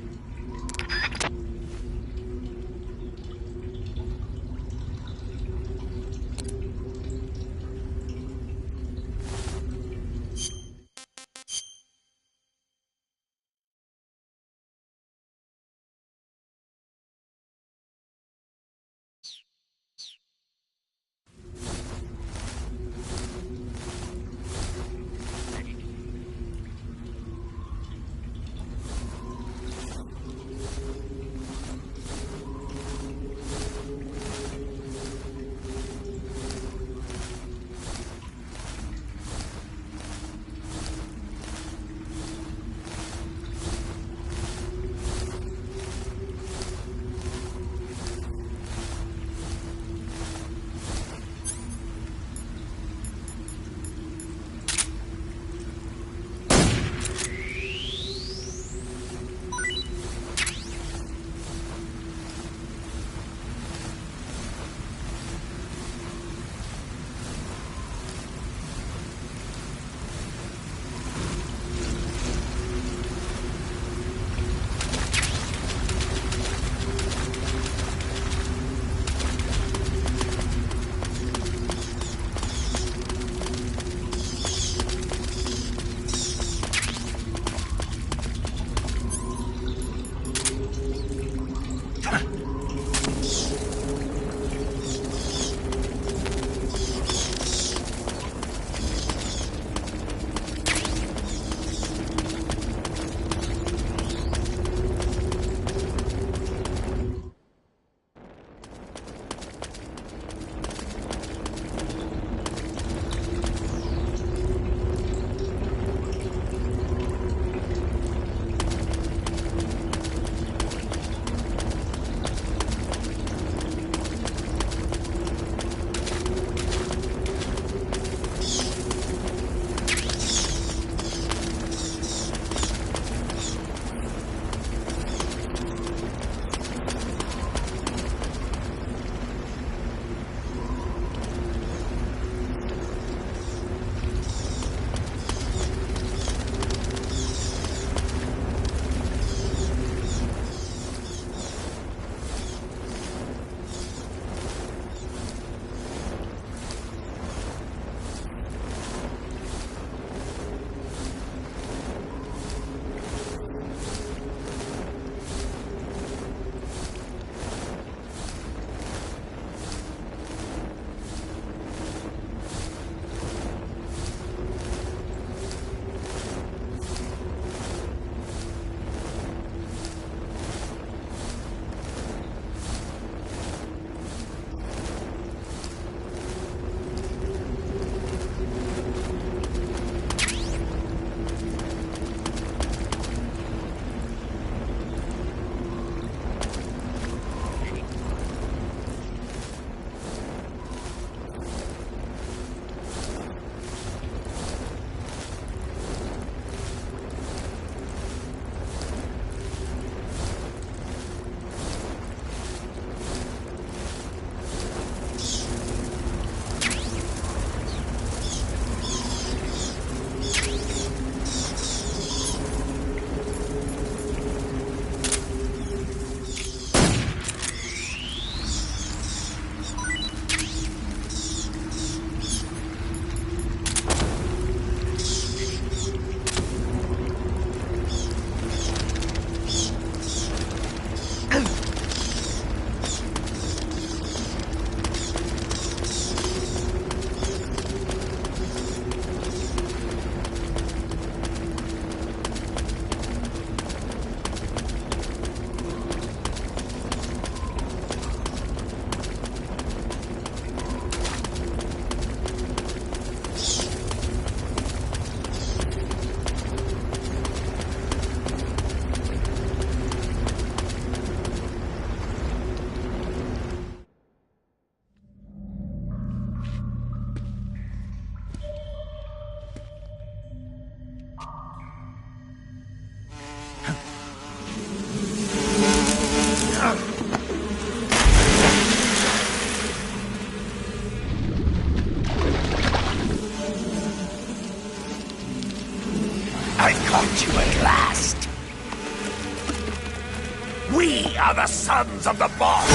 are the sons of the boss!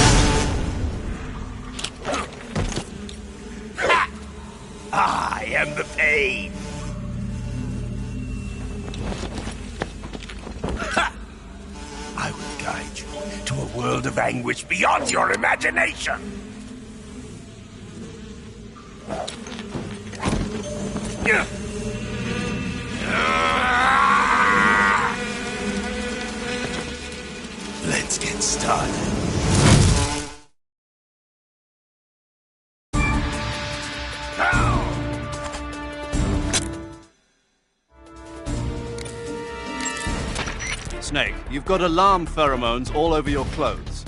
Ha! I am the pain! Ha! I will guide you to a world of anguish beyond your imagination! Let's get started. Snake, you've got alarm pheromones all over your clothes.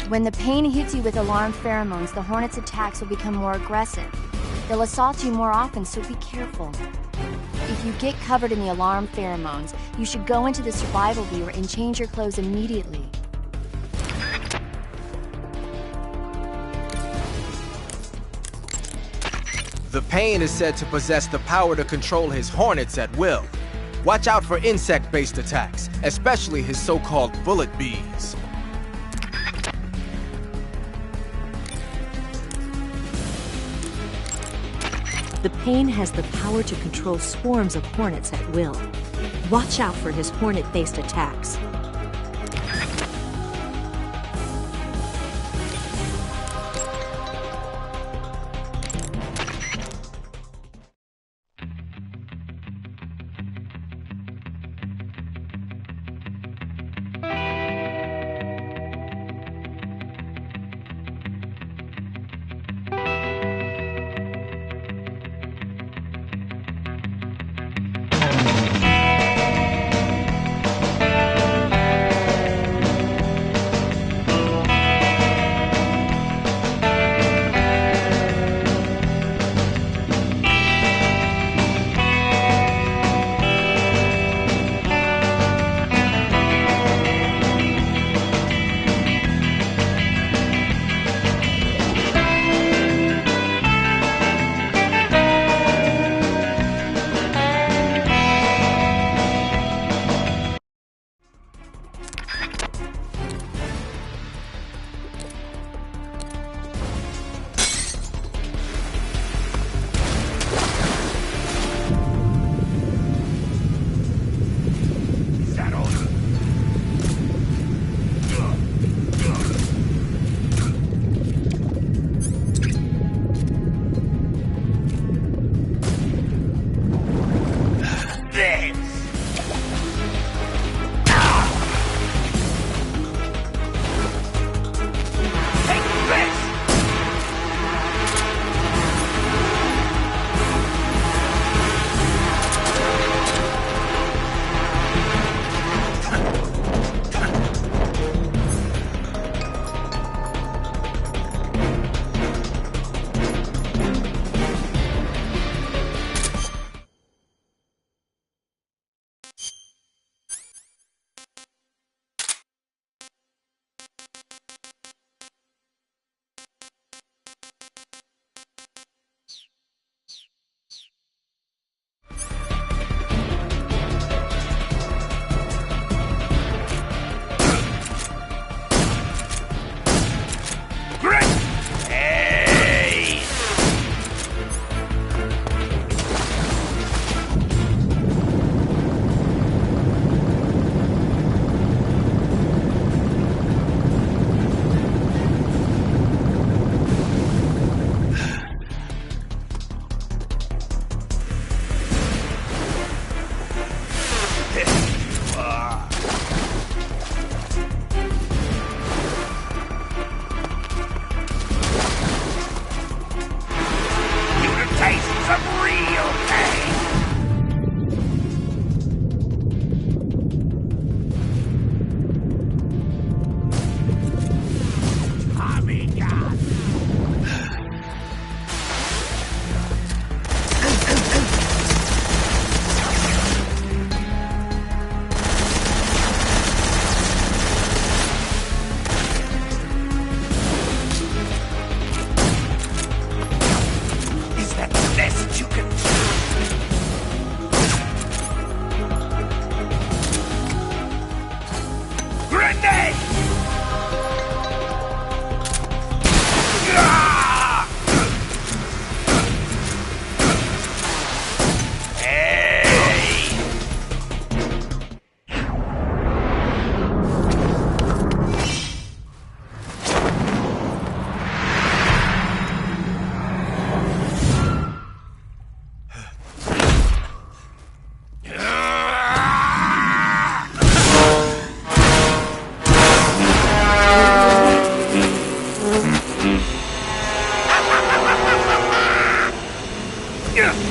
When the pain hits you with alarm pheromones, the hornet's attacks will become more aggressive. They'll assault you more often, so be careful. If you get covered in the alarm pheromones, you should go into the survival viewer and change your clothes immediately. The Pain is said to possess the power to control his hornets at will. Watch out for insect-based attacks, especially his so-called bullet bees. The Pain has the power to control swarms of hornets at will. Watch out for his hornet-based attacks. Get him!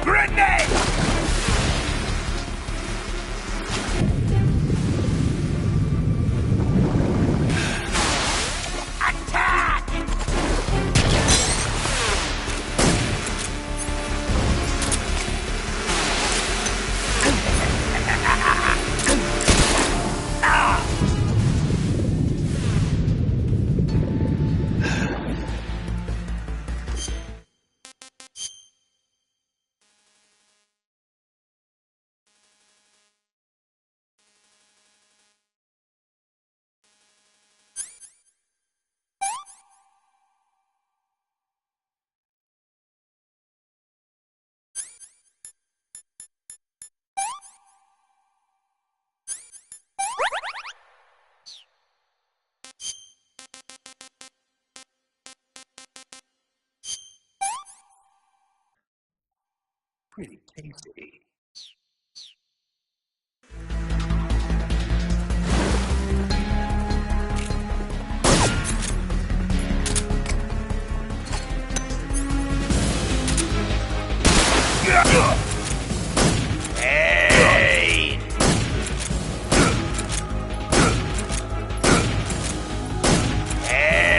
Grenade! Attack! Pretty tasty. Hey! Hey!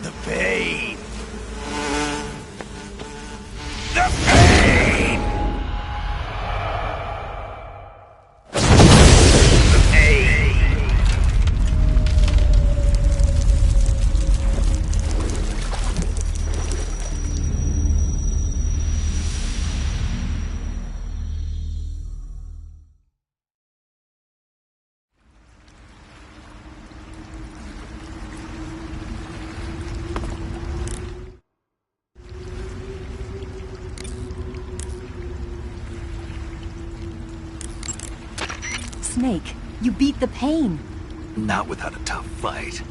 The pain! The pain! The pain! Snake, you beat the pain. Not without a tough fight.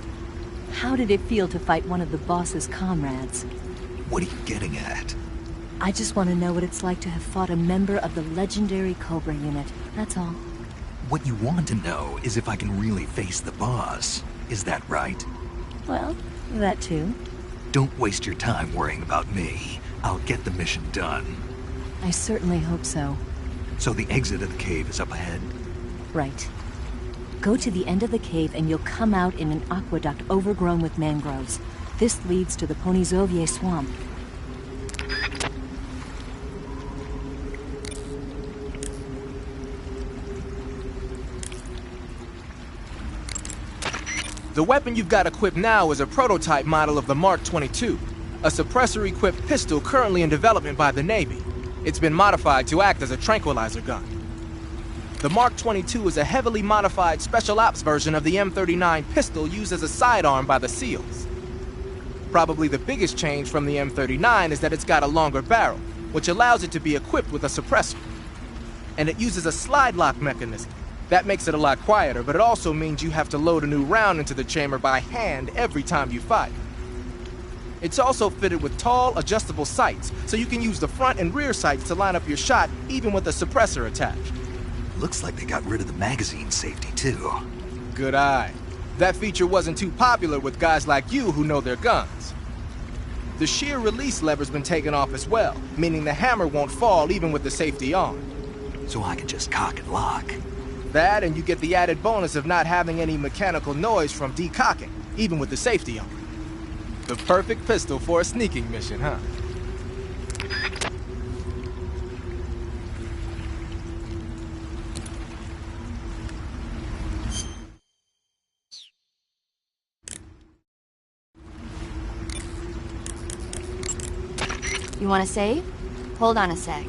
How did it feel to fight one of the boss's comrades? What are you getting at? I just want to know what it's like to have fought a member of the legendary Cobra unit. That's all. What you want to know is if I can really face the boss. Is that right? Well, that too. Don't waste your time worrying about me. I'll get the mission done. I certainly hope so. So the exit of the cave is up ahead? Right. Go to the end of the cave and you'll come out in an aqueduct overgrown with mangroves. This leads to the Ponizovye swamp. The weapon you've got equipped now is a prototype model of the Mark 22, a suppressor-equipped pistol currently in development by the Navy. It's been modified to act as a tranquilizer gun. The Mark 22 is a heavily modified special ops version of the M39 pistol used as a sidearm by the SEALs. Probably the biggest change from the M39 is that it's got a longer barrel, which allows it to be equipped with a suppressor. And it uses a slide lock mechanism. That makes it a lot quieter, but it also means you have to load a new round into the chamber by hand every time you fire. It's also fitted with tall, adjustable sights, so you can use the front and rear sights to line up your shot even with a suppressor attached. Looks like they got rid of the magazine safety, too. Good eye. That feature wasn't too popular with guys like you who know their guns. The shear release lever's been taken off as well, meaning the hammer won't fall even with the safety on. So I can just cock and lock. That, and you get the added bonus of not having any mechanical noise from decocking, even with the safety on. The perfect pistol for a sneaking mission, huh? You want to save? Hold on a sec.